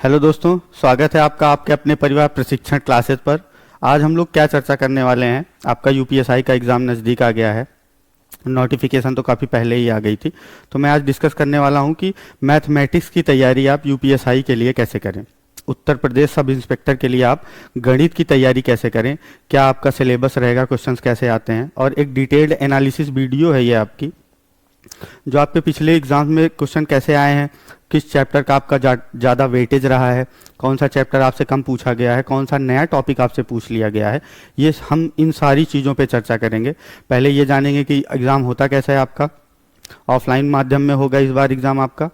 Hello दोस्तों, स्वागत है आपका आपके अपने परिवार प्रशिक्षण क्लासेस पर। आज हम लोग क्या चर्चा करने वाले हैं। आपका यूपीएसआई का एग्ज़ाम नज़दीक आ गया है। नोटिफिकेशन तो काफ़ी पहले ही आ गई थी। तो मैं आज डिस्कस करने वाला हूं कि मैथमेटिक्स की तैयारी आप यूपीएसआई के लिए कैसे करें। उत्तर प्रदेश सब इंस्पेक्टर के लिए आप गणित की तैयारी कैसे करें, क्या आपका सिलेबस रहेगा, क्वेश्चंस कैसे आते हैं, और एक डिटेल्ड एनालिसिस वीडियो है ये आपकी, जो आपके पिछले एग्जाम में क्वेश्चन कैसे आए हैं, किस चैप्टर का आपका ज़्यादा वेटेज रहा है, कौन सा चैप्टर आपसे कम पूछा गया है, कौन सा नया टॉपिक आपसे पूछ लिया गया है। ये हम इन सारी चीज़ों पे चर्चा करेंगे। पहले ये जानेंगे कि एग्ज़ाम होता कैसा है आपका। ऑफलाइन माध्यम में होगा इस बार एग्ज़ाम आपका।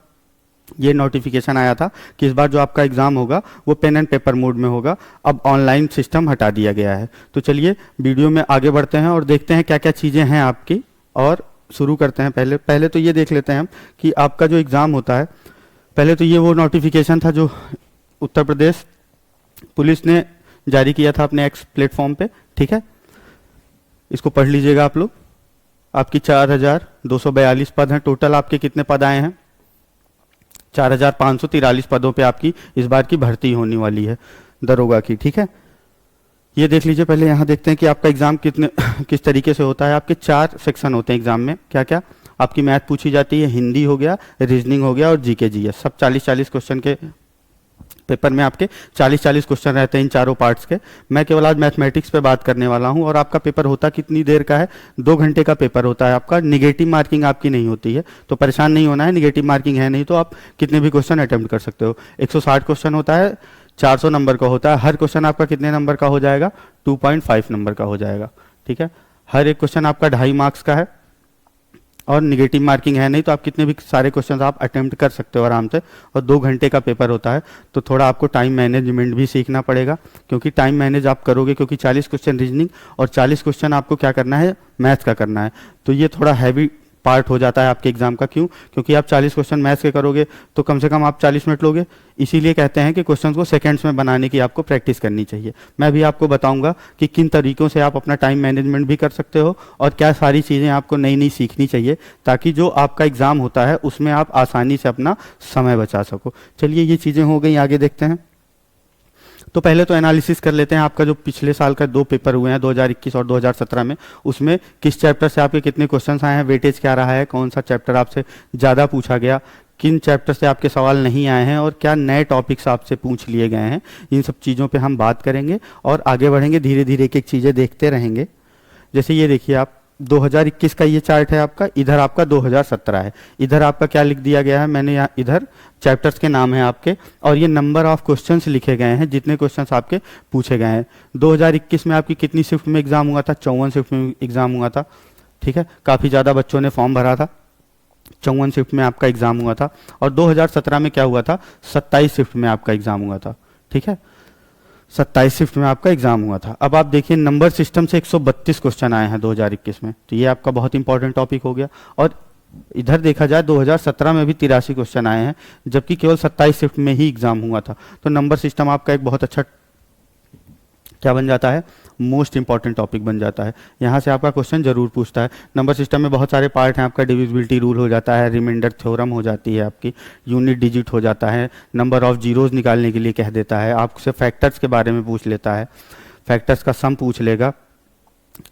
ये नोटिफिकेशन आया था कि इस बार जो आपका एग्ज़ाम होगा वो पेन एंड पेपर मोड में होगा। अब ऑनलाइन सिस्टम हटा दिया गया है। तो चलिए वीडियो में आगे बढ़ते हैं और देखते हैं क्या क्या चीज़ें हैं आपकी, और शुरू करते हैं। पहले तो ये देख लेते हैं हम कि आपका जो एग्ज़ाम होता है, पहले तो ये वो नोटिफिकेशन था जो उत्तर प्रदेश पुलिस ने जारी किया था अपने एक्स प्लेटफॉर्म पे। ठीक है, इसको पढ़ लीजिएगा आप लोग। आपकी 4242 पद हैं टोटल। आपके कितने पद आए हैं? 4543 पदों पे आपकी इस बार की भर्ती होने वाली है दरोगा की। ठीक है, ये देख लीजिए। पहले यहाँ देखते हैं कि आपका एग्जाम किस तरीके से होता है। आपके 4 सेक्शन होते हैं एग्जाम में। क्या क्या? आपकी मैथ पूछी जाती है, हिंदी हो गया, रीजनिंग हो गया और जीके जीएस। सब 40-40 क्वेश्चन के पेपर में आपके 40-40 क्वेश्चन रहते हैं इन चारों पार्ट्स के। मैं केवल आज मैथमेटिक्स पे बात करने वाला हूं। और आपका पेपर होता कितनी देर का है? 2 घंटे का पेपर होता है आपका। निगेटिव मार्किंग आपकी नहीं होती है, तो परेशान नहीं होना है। निगेटिव मार्किंग है नहीं तो आप कितने भी क्वेश्चन अटेम्प्ट कर सकते हो। 160 क्वेश्चन होता है, 400 नंबर का होता है। हर क्वेश्चन आपका कितने नंबर का हो जाएगा? 2.5 नंबर का हो जाएगा। ठीक है, हर एक क्वेश्चन आपका 2.5 मार्क्स का है और निगेटिव मार्किंग है नहीं, तो आप कितने भी सारे क्वेश्चंस आप अटेम्प्ट कर सकते हो आराम से। और 2 घंटे का पेपर होता है, तो थोड़ा आपको टाइम मैनेजमेंट भी सीखना पड़ेगा, क्योंकि टाइम मैनेज आप करोगे, क्योंकि 40 क्वेश्चन रीजनिंग और 40 क्वेश्चन आपको क्या करना है? मैथ्स का करना है। तो ये थोड़ा हैवी पार्ट हो जाता है आपके एग्जाम का। क्यों? क्योंकि आप 40 क्वेश्चन मैथ्स के करोगे तो कम से कम आप 40 मिनट लोगे। इसीलिए कहते हैं कि क्वेश्चंस को सेकंड्स में बनाने की आपको प्रैक्टिस करनी चाहिए। मैं भी आपको बताऊंगा कि किन तरीकों से आप अपना टाइम मैनेजमेंट भी कर सकते हो और क्या सारी चीज़ें आपको नई नई सीखनी चाहिए, ताकि जो आपका एग्जाम होता है उसमें आप आसानी से अपना समय बचा सको। चलिए, ये चीज़ें हो गई, आगे देखते हैं। तो पहले तो एनालिसिस कर लेते हैं आपका जो पिछले साल का 2 पेपर हुए हैं 2021 और 2017 में, उसमें किस चैप्टर से आपके कितने क्वेश्चंस आए हैं, वेटेज क्या रहा है, कौन सा चैप्टर आपसे ज़्यादा पूछा गया, किन चैप्टर से आपके सवाल नहीं आए हैं और क्या नए टॉपिक्स आपसे पूछ लिए गए हैं। इन सब चीज़ों पे हम बात करेंगे और आगे बढ़ेंगे, धीरे धीरे एक एक चीज़ें देखते रहेंगे। जैसे ये देखिए, आप 2021 का ये चार्ट है आपका, इधर आपका 2017 है। इधर आपका क्या लिख दिया गया है? मैंने यहाँ इधर चैप्टर्स के नाम हैं आपके, और ये नंबर ऑफ क्वेश्चंस लिखे गए हैं, जितने क्वेश्चंस आपके पूछे गए हैं। 2021 में आपकी कितनी शिफ्ट में एग्जाम हुआ था? 54 शिफ्ट में एग्जाम हुआ था। ठीक है, काफ़ी ज़्यादा बच्चों ने फॉर्म भरा था। 54 शिफ्ट में आपका एग्जाम हुआ था। और 2017 में क्या हुआ था? 27 शिफ्ट में आपका एग्जाम हुआ था। ठीक है, 27 शिफ्ट में आपका एग्जाम हुआ था। अब आप देखिए, नंबर सिस्टम से 132 क्वेश्चन आए हैं 2021 में, तो ये आपका बहुत इंपॉर्टेंट टॉपिक हो गया। और इधर देखा जाए 2017 में भी 83 क्वेश्चन आए हैं, जबकि केवल 27 शिफ्ट में ही एग्जाम हुआ था। तो नंबर सिस्टम आपका एक बहुत अच्छा क्या बन जाता है? मोस्ट इंपॉर्टेंट टॉपिक बन जाता है। यहाँ से आपका क्वेश्चन जरूर पूछता है। नंबर सिस्टम में बहुत सारे पार्ट हैं आपका। डिविजिबिलिटी रूल हो जाता है, रिमाइंडर थ्योरम हो जाती है आपकी, यूनिट डिजिट हो जाता है, नंबर ऑफ जीरोज निकालने के लिए कह देता है, आपसे फैक्टर्स के बारे में पूछ लेता है, फैक्टर्स का सम पूछ लेगा।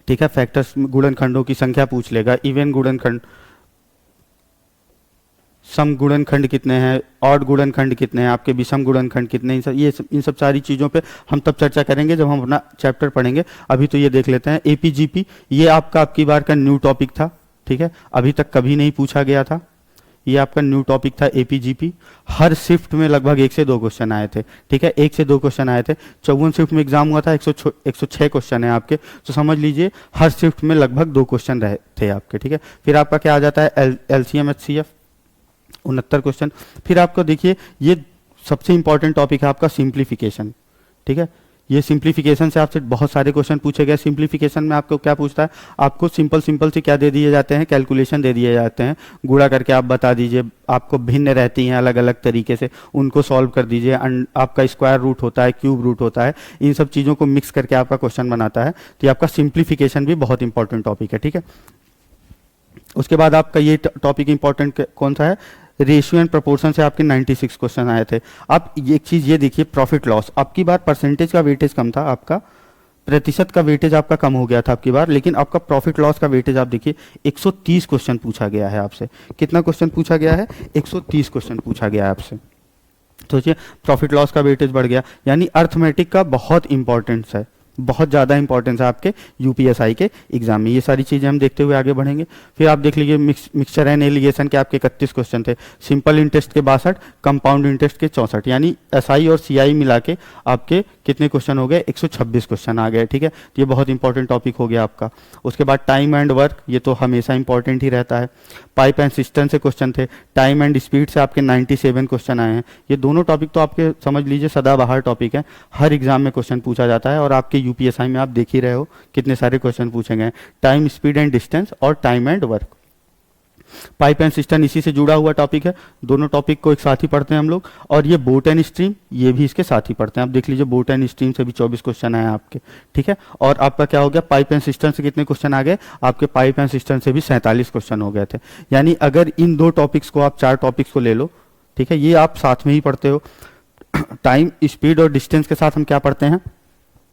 ठीक है, फैक्टर्स गुणनखंडों की संख्या पूछ लेगा, इवन गुणनखंड, सम गुणनखंड कितने हैं, ऑड गुणनखंड कितने हैं, आपके विषम गुणनखंड कितने हैं। इन सब सारी चीज़ों पे हम तब चर्चा करेंगे जब हम अपना चैप्टर पढ़ेंगे। अभी तो ये देख लेते हैं एपीजीपी। ये आपका आपकी बार का न्यू टॉपिक था। ठीक है, अभी तक कभी नहीं पूछा गया था। ये आपका न्यू टॉपिक था एपीजीपी। हर शिफ्ट में लगभग 1 से 2 क्वेश्चन आए थे। ठीक है, 1 से 2 क्वेश्चन आए थे। 54 शिफ्ट में एग्जाम हुआ था, 106 क्वेश्चन है आपके, तो समझ लीजिए हर शिफ्ट में लगभग 2 क्वेश्चन रहे थे आपके। ठीक है, फिर आपका क्या आ जाता है? LCM HCF 69 question. फिर आपको देखिए, ये सबसे इंपॉर्टेंट टॉपिक है आपका सिंप्लीफिकेशन। ठीक है, ये सिंप्लीफिकेशन से आपसे बहुत सारे क्वेश्चन पूछे गए। सिंप्लीफिकेशन में आपको क्या पूछता है? आपको सिंपल से क्या दे दिए जाते हैं? कैलकुलेशन दे दिए जाते हैं। गुणा करके आप बता दीजिए, आपको भिन्न रहती हैं अलग अलग तरीके से, उनको सॉल्व कर दीजिए। आपका स्क्वायर रूट होता है, क्यूब रूट होता है, इन सब चीज़ों को मिक्स करके आपका क्वेश्चन बनाता है। तो ये आपका सिंप्लीफिकेशन भी बहुत इंपॉर्टेंट टॉपिक है। ठीक है, उसके बाद आपका ये टॉपिक इंपॉर्टेंट कौन सा है? रेशियो एंड प्रोपोर्शन से आपके 96 क्वेश्चन आए थे। आप एक चीज ये देखिए, प्रॉफिट लॉस आपकी बार परसेंटेज का वेटेज कम था, आपका प्रतिशत का वेटेज आपका कम हो गया था आपकी बार, लेकिन आपका प्रॉफिट लॉस का वेटेज आप देखिए 130 क्वेश्चन पूछा गया है आपसे। कितना क्वेश्चन पूछा गया है? 130 क्वेश्चन पूछा गया है आपसे। सोचिए प्रॉफिट लॉस का वेटेज बढ़ गया, यानी अर्थमेटिक का बहुत इंपॉर्टेंस है, बहुत ज़्यादा इंपॉर्टेंस है आपके यूपीएसआई के एग्जाम में। ये सारी चीज़ें हम देखते हुए आगे बढ़ेंगे। फिर आप देख लीजिए मिक्सचर एंड एलिगेशन के आपके 31 क्वेश्चन थे, सिंपल इंटरेस्ट के 62, कंपाउंड इंटरेस्ट के 64, यानी एसआई और सीआई मिला के आपके कितने क्वेश्चन हो गए? 126 क्वेश्चन आ गए। ठीक है, तो ये बहुत इंपॉर्टेंट टॉपिक हो गया आपका। उसके बाद टाइम एंड वर्क, ये तो हमेशा इंपॉर्टेंट ही रहता है। पाइप एंड सिस्टम से क्वेश्चन थे, टाइम एंड स्पीड से आपके 97 क्वेश्चन आए हैं। ये दोनों टॉपिक तो आपके समझ लीजिए सदाबहार टॉपिक है, हर एग्जाम में क्वेश्चन पूछा जाता है, और आपके यूपीएसआई में आप देख ही रहे हो कितने सारे क्वेश्चन पूछे गए। टाइम, स्पीड एंड डिस्टेंस और time and work. Pipe and system इसी से जुड़ा हुआ टॉपिक है, दोनों टॉपिक को एक साथ ही पढ़ते हैं हम लोग। और ये बोट एंड स्ट्रीम, ये भी इसके साथ ही पढ़ते हैं। आप देख लीजिए बोट एंड स्ट्रीम से भी 24 क्वेश्चन आए आपके। ठीक है, और आपका क्या हो गया? पाइप एंड सिस्टम से कितने क्वेश्चन आ गए? आपके पाइप एंड सिस्टम से भी 47 क्वेश्चन हो गए थे। यानी अगर इन दो टॉपिक्स को आप 4 टॉपिक्स को ले लो, ठीक है, ये आप साथ में ही पढ़ते हो। टाइम, स्पीड और डिस्टेंस के साथ हम क्या पढ़ते हैं?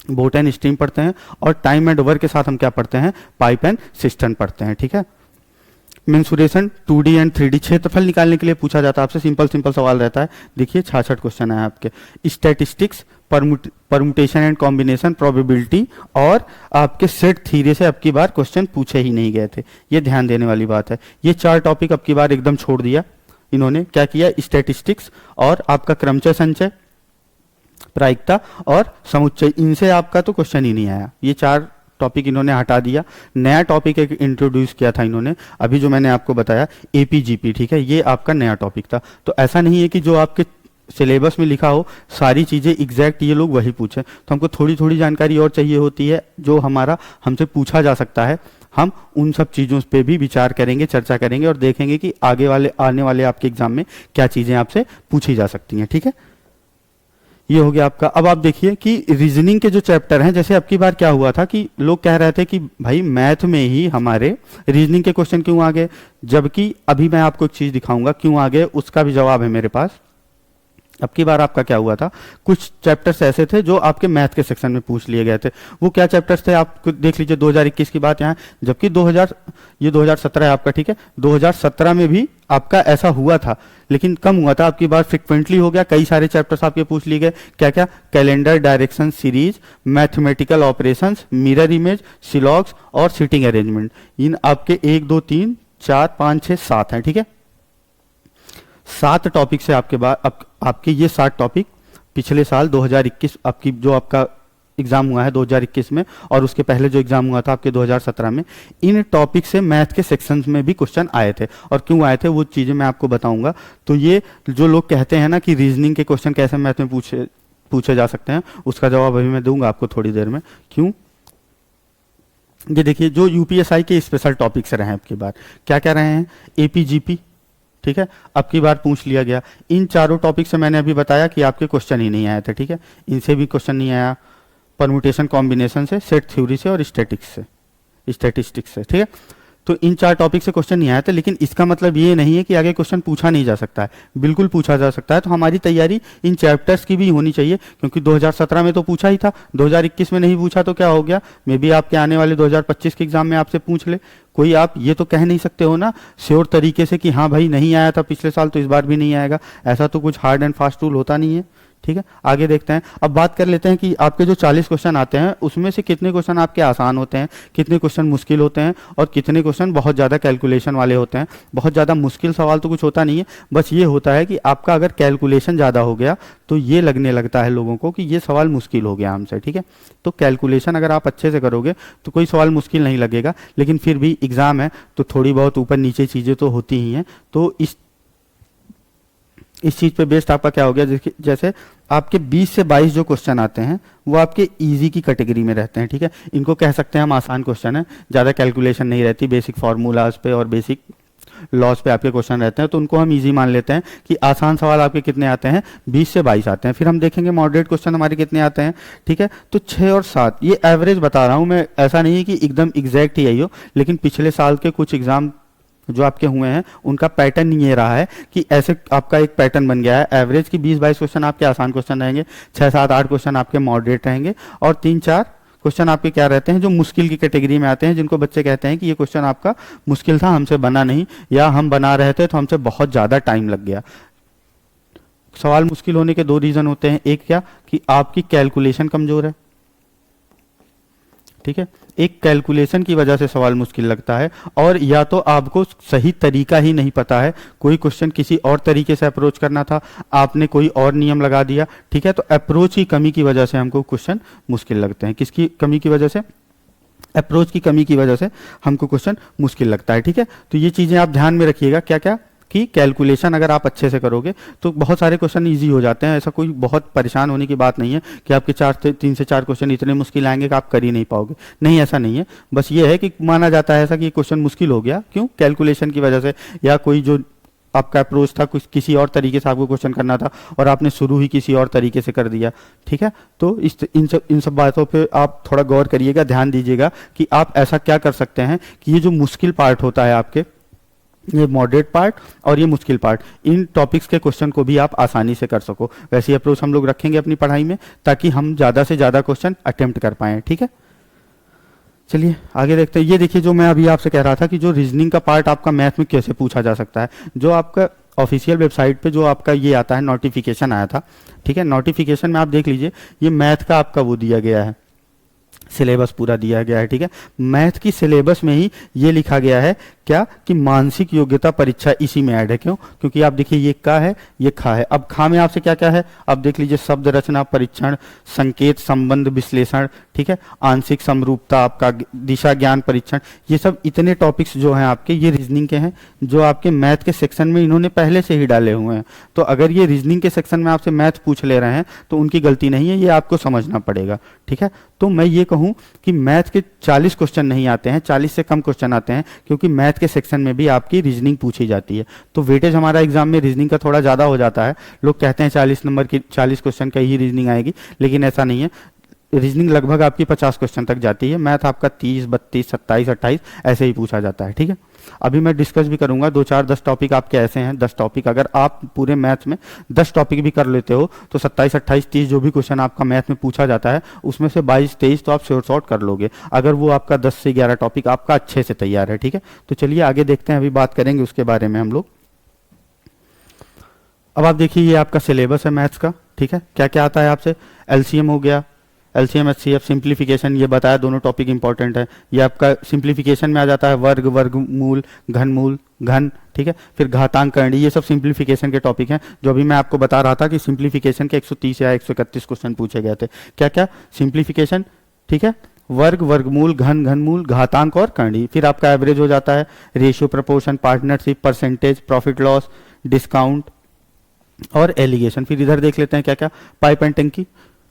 बोट एंड स्ट्रीम पढ़ते हैं, और टाइम एंड वर्क के साथ हम क्या पढ़ते हैं? पाइप एंड सिस्टम पढ़ते हैं। ठीक है, मेंसुरेशन 2D एंड 3D क्षेत्रफल निकालने के लिए पूछा जाता है आपसे, सिंपल सिंपल सवाल रहता है। देखिए 66 क्वेश्चन है आपके। Statistics, permutation and combination, probability और आपके सेट थ्योरी से अब की बार क्वेश्चन पूछे ही नहीं गए थे, ये ध्यान देने वाली बात है। ये 4 टॉपिक अब की बार एकदम छोड़ दिया इन्होंने। क्या किया? स्टैटिस्टिक्स और आपका क्रमचय संचय, प्रायिकता और समुच्चय, इनसे आपका तो क्वेश्चन ही नहीं आया। ये 4 टॉपिक इन्होंने हटा दिया। नया टॉपिक एक इंट्रोड्यूस किया था इन्होंने, अभी जो मैंने आपको बताया एपीजीपी। ठीक है, ये आपका नया टॉपिक था। तो ऐसा नहीं है कि जो आपके सिलेबस में लिखा हो सारी चीजें एग्जैक्ट ये लोग वही पूछे, तो हमको थोड़ी थोड़ी जानकारी और चाहिए होती है जो हमसे पूछा जा सकता है। हम उन सब चीज़ों पे भी विचार करेंगे, चर्चा करेंगे और देखेंगे कि आने वाले आपके एग्जाम में क्या चीज़ें आपसे पूछी जा सकती हैं। ठीक है, ये हो गया आपका। अब आप देखिए कि रीजनिंग के जो चैप्टर हैं, जैसे अब की बार क्या हुआ था कि लोग कह रहे थे कि भाई मैथ में ही हमारे रीजनिंग के क्वेश्चन क्यों आ गए, जबकि अभी मैं आपको एक चीज दिखाऊंगा क्यों आ गए, उसका भी जवाब है मेरे पास। अब की बार आपका क्या हुआ था, कुछ चैप्टर्स ऐसे थे जो आपके मैथ के सेक्शन में पूछ लिए गए थे। वो क्या चैप्टर्स थे आप देख लीजिए, 2021 की बात यहाँ, जबकि 2017 है आपका। ठीक है, 2017 में भी आपका ऐसा हुआ था, लेकिन कम हुआ था। आपकी बार फ्रिक्वेंटली हो गया, कई सारे चैप्टर्स आपके पूछ लिए गए। क्या क्या? Calendar, direction series, mathematical operations, mirror image, syllogisms और सीटिंग अरेंजमेंट। इन आपके 1 2 3 4 5 6 7 हैं। ठीक है, 7 टॉपिक से आपके बाद आपके ये 7 टॉपिक पिछले साल 2021 आपकी जो आपका एग्जाम हुआ है 2021 में, और उसके पहले जो एग्जाम हुआ था आपके 2017 में, इन टॉपिक से मैथ के सेक्शंस में भी क्वेश्चन आए थे। और क्यों आए थे वो चीजें मैं आपको बताऊंगा। तो ये जो लोग कहते हैं ना कि रीजनिंग के क्वेश्चन कैसे मैथ में पूछे जा सकते हैं, उसका जवाब अभी मैं दूंगा आपको थोड़ी देर में। क्यों? ये देखिए जो यूपीएसआई के स्पेशल टॉपिक्स रहे हैं अब की बार, क्या क्या रहे हैं? एपीजीपी, ठीक है, अब की बार पूछ लिया गया। इन चारों टॉपिक से मैंने अभी बताया कि आपके क्वेश्चन ही नहीं आए थे। ठीक है, इनसे भी क्वेश्चन नहीं आया। परम्यूटेशन कॉम्बिनेशन से, सेट थ्योरी से और स्टैटिस्टिक्स से। ठीक है, तो इन 4 टॉपिक से क्वेश्चन नहीं आया था, लेकिन इसका मतलब ये नहीं है कि आगे क्वेश्चन पूछा नहीं जा सकता है, बिल्कुल पूछा जा सकता है। तो हमारी तैयारी इन चैप्टर्स की भी होनी चाहिए, क्योंकि 2017 में तो पूछा ही था, 2021 में नहीं पूछा तो क्या हो गया, मे बी आपके आने वाले 2025 के एग्जाम में आपसे पूछ ले कोई। आप ये तो कह नहीं सकते हो ना श्योर तरीके से कि हाँ भाई नहीं आया था पिछले साल तो इस बार भी नहीं आएगा, ऐसा तो कुछ हार्ड एंड फास्ट रूल होता नहीं है। ठीक है, आगे देखते हैं। अब बात कर लेते हैं कि आपके जो 40 क्वेश्चन आते हैं उसमें से कितने क्वेश्चन आपके आसान होते हैं, कितने क्वेश्चन मुश्किल होते हैं और कितने क्वेश्चन बहुत ज़्यादा कैलकुलेशन वाले होते हैं। बहुत ज़्यादा मुश्किल सवाल तो कुछ होता नहीं है, बस ये होता है कि आपका अगर कैलकुलेशन ज़्यादा हो गया तो ये लगने लगता है लोगों को कि ये सवाल मुश्किल हो गया हमसे। ठीक है, तो कैलकुलेशन अगर आप अच्छे से करोगे तो कोई सवाल मुश्किल नहीं लगेगा, लेकिन फिर भी एग्जाम है तो थोड़ी बहुत ऊपर नीचे चीज़ें तो होती ही हैं। तो इस चीज पे बेस्ड आपका क्या हो गया, जैसे आपके 20 से 22 जो क्वेश्चन आते हैं वो आपके इजी की कैटेगरी में रहते हैं। ठीक है, इनको कह सकते हैं हम आसान क्वेश्चन है, ज़्यादा कैलकुलेशन नहीं रहती, बेसिक फार्मूलाज पे और बेसिक लॉस पे आपके क्वेश्चन रहते हैं, तो उनको हम इजी मान लेते हैं कि आसान सवाल आपके कितने आते हैं, 20 से 22 आते हैं। फिर हम देखेंगे मॉडरेट क्वेश्चन हमारे कितने आते हैं। ठीक है, तो 6 और 7, ये एवरेज बता रहा हूँ मैं, ऐसा नहीं है कि एकदम एग्जैक्ट ही यही हो, लेकिन पिछले साल के कुछ एग्जाम जो आपके हुए हैं उनका पैटर्न ये रहा है कि ऐसे आपका एक पैटर्न बन गया है। एवरेज की 20-22 क्वेश्चन आपके आसान क्वेश्चन रहेंगे, 6-7-8 क्वेश्चन आपके मॉडरेट रहेंगे, और 3-4 क्वेश्चन आपके क्या रहते हैं जो मुश्किल की कैटेगरी में आते हैं, जिनको बच्चे कहते हैं कि ये क्वेश्चन आपका मुश्किल था, हमसे बना नहीं, या हम बना रहे थे तो हमसे बहुत ज़्यादा टाइम लग गया। सवाल मुश्किल होने के 2 रीज़न होते हैं, एक क्या कि आपकी कैलकुलेशन कमज़ोर है, ठीक है, एक कैलकुलेशन की वजह से सवाल मुश्किल लगता है, और या तो आपको सही तरीका ही नहीं पता है, कोई क्वेश्चन किसी और तरीके से अप्रोच करना था, आपने कोई और नियम लगा दिया, ठीक है। तो अप्रोच की कमी की वजह से हमको क्वेश्चन मुश्किल लगते हैं। किसकी कमी की वजह से? अप्रोच की कमी की वजह से हमको क्वेश्चन मुश्किल लगता है, ठीक है। तो ये चीज़ें आप ध्यान में रखिएगा, क्या क्या कि कैलकुलेशन अगर आप अच्छे से करोगे तो बहुत सारे क्वेश्चन इजी हो जाते हैं। ऐसा कोई बहुत परेशान होने की बात नहीं है कि आपके 3 से 4 क्वेश्चन इतने मुश्किल आएंगे कि आप कर ही नहीं पाओगे, नहीं, ऐसा नहीं है। बस ये है कि माना जाता है ऐसा कि क्वेश्चन मुश्किल हो गया, क्यों? कैलकुलेशन की वजह से, या कोई जो आपका अप्रोच था कुछ किसी और तरीके से आपको क्वेश्चन करना था और आपने शुरू ही किसी और तरीके से कर दिया, ठीक है। तो इन सब बातों पे आप थोड़ा गौर करिएगा, ध्यान दीजिएगा कि आप ऐसा क्या कर सकते हैं कि ये जो मुश्किल पार्ट होता है आपके, ये मॉडरेट पार्ट और ये मुश्किल पार्ट, इन टॉपिक्स के क्वेश्चन को भी आप आसानी से कर सको। वैसी अप्रोच हम लोग रखेंगे अपनी पढ़ाई में ताकि हम ज़्यादा से ज़्यादा क्वेश्चन अटेम्प्ट कर पाएँ, ठीक है। चलिए आगे देखते हैं। ये देखिए जो मैं अभी आपसे कह रहा था कि जो रीजनिंग का पार्ट आपका मैथ में कैसे पूछा जा सकता है, जो आपका ऑफिशियल वेबसाइट पे जो आपका ये आता है नोटिफिकेशन आया था, ठीक है, नोटिफिकेशन में आप देख लीजिए ये मैथ का आपका वो दिया गया है, सिलेबस पूरा दिया गया है, ठीक है। मैथ की सिलेबस में ही ये लिखा गया है क्या कि मानसिक योग्यता परीक्षा इसी में ऐड है, क्यों? क्योंकि आप देखिए ये का है, ये खा है। अब खा में आपसे क्या क्या है, अब देख लीजिए शब्द रचना परीक्षण, संकेत संबंध विश्लेषण, ठीक है, आंशिक समरूपता, आपका दिशा ज्ञान परीक्षण, ये सब इतने टॉपिक्स जो हैं आपके ये रीजनिंग के हैं, जो आपके मैथ के सेक्शन में इन्होंने पहले से ही डाले हुए हैं। तो अगर ये रीजनिंग के सेक्शन में आपसे मैथ पूछ ले रहे हैं तो उनकी गलती नहीं है, ये आपको समझना पड़ेगा, ठीक है। तो मैं ये कहूँ कि मैथ के 40 क्वेश्चन नहीं आते हैं, 40 से कम क्वेश्चन आते हैं, क्योंकि मैथ के सेक्शन में भी आपकी रीजनिंग पूछी जाती है। तो वेटेज हमारा एग्जाम में रीजनिंग का थोड़ा ज़्यादा हो जाता है। लोग कहते हैं 40 नंबर की 40 क्वेश्चन का ही रीजनिंग आएगी, लेकिन ऐसा नहीं है। रीजनिंग लगभग आपकी 50 क्वेश्चन तक जाती है, मैथ आपका 30, 32, 27, 28 ऐसे ही पूछा जाता है, ठीक है। अभी मैं डिस्कस भी करूंगा 2, 4, 10 टॉपिक आपके ऐसे हैं, 10 टॉपिक अगर आप पूरे मैथ में 10 टॉपिक भी कर लेते हो तो 27, 28, 30 जो भी क्वेश्चन आपका मैथ में पूछा जाता है उसमें से 22, 23 तो आप शॉर्ट कर लोगे, अगर वो आपका 10 से 11 टॉपिक आपका अच्छे से तैयार है, ठीक है। तो चलिए आगे देखते हैं, अभी बात करेंगे उसके बारे में हम लोग। अब आप देखिए ये आपका सिलेबस है मैथ्स का, ठीक है। क्या क्या आता है आपसे, एलसीएम हो गया, एलसीएम एचसीएफ, सिंप्लीफिकेशन, ये बताया दोनों टॉपिक इंपॉर्टेंट है। ये आपका सिंप्लीफिकेशन में आ जाता है वर्ग, वर्गमूल, घनमूल, घन, ठीक है। फिर घातांक करणी, ये सब सिंप्लीफिकेशन के टॉपिक हैं, जो अभी मैं आपको बता रहा था कि सिंप्लीफिकेशन के 130 या 131 क्वेश्चन पूछे गए थे। क्या क्या सिंप्लीफिकेशन, ठीक है, वर्ग, वर्गमूल, घन, घनमूल, घातांक और करणी। फिर आपका एवरेज हो जाता है, ratio, proportion, partnership, percentage, profit loss, discount और एलिगेशन। फिर इधर देख लेते हैं क्या क्या, पाइप एंड टंकी,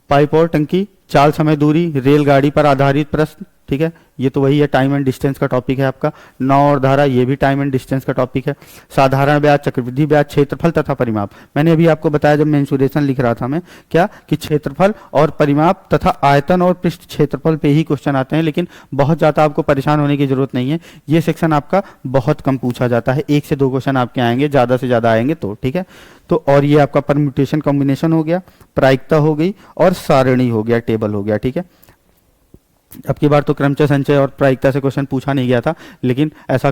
पाइप और टंकी, चाल, समय, दूरी, रेलगाड़ी पर आधारित प्रश्न, ठीक है, ये तो वही है, टाइम एंड डिस्टेंस का टॉपिक है आपका। नाव और धारा, ये भी टाइम एंड डिस्टेंस का टॉपिक है। साधारण ब्याज, चक्रवृद्धि ब्याज, क्षेत्रफल तथा परिमाप। मैंने अभी आपको बताया जब मेंसुरेशन लिख रहा था मैं, क्या कि क्षेत्रफल और परिमाप तथा आयतन और पृष्ठ क्षेत्रफल पे ही क्वेश्चन आते हैं, लेकिन बहुत ज़्यादा आपको परेशान होने की जरूरत नहीं है। ये सेक्शन आपका बहुत कम पूछा जाता है, 1 से 2 क्वेश्चन आपके आएंगे, ज़्यादा से ज़्यादा आएंगे तो, ठीक है। तो और ये आपका परम्यूटेशन कॉम्बिनेशन हो गया, प्रायिकता हो गई और सारणी हो गया, टेबल हो गया, ठीक है। अब की बार तो क्रमचय, संचय और प्रायिकता से क्वेश्चन पूछा नहीं गया था, लेकिन ऐसा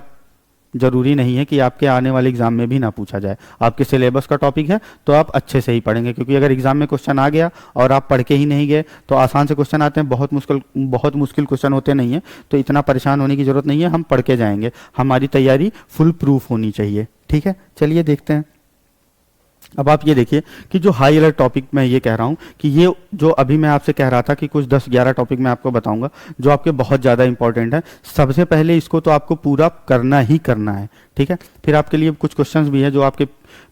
जरूरी नहीं है कि आपके आने वाले एग्जाम में भी ना पूछा जाए। आपके सिलेबस का टॉपिक है तो आप अच्छे से ही पढ़ेंगे, क्योंकि अगर एग्जाम में क्वेश्चन आ गया और आप पढ़ के ही नहीं गए तो आसान से क्वेश्चन आते हैं, बहुत मुश्किल क्वेश्चन होते नहीं है। तो इतना परेशान होने की जरूरत नहीं है, हम पढ़ के जाएंगे, हमारी तैयारी फुल प्रूफ होनी चाहिए, ठीक है। चलिए देखते हैं। अब आप ये देखिए कि जो हाई अलर्ट टॉपिक मैं ये कह रहा हूँ कि ये जो अभी मैं आपसे कह रहा था कि कुछ 10-11 टॉपिक मैं आपको बताऊंगा जो आपके बहुत ज़्यादा इंपॉर्टेंट है। सबसे पहले इसको तो आपको पूरा करना ही करना है, ठीक है। फिर आपके लिए कुछ क्वेश्चंस भी है जो आपके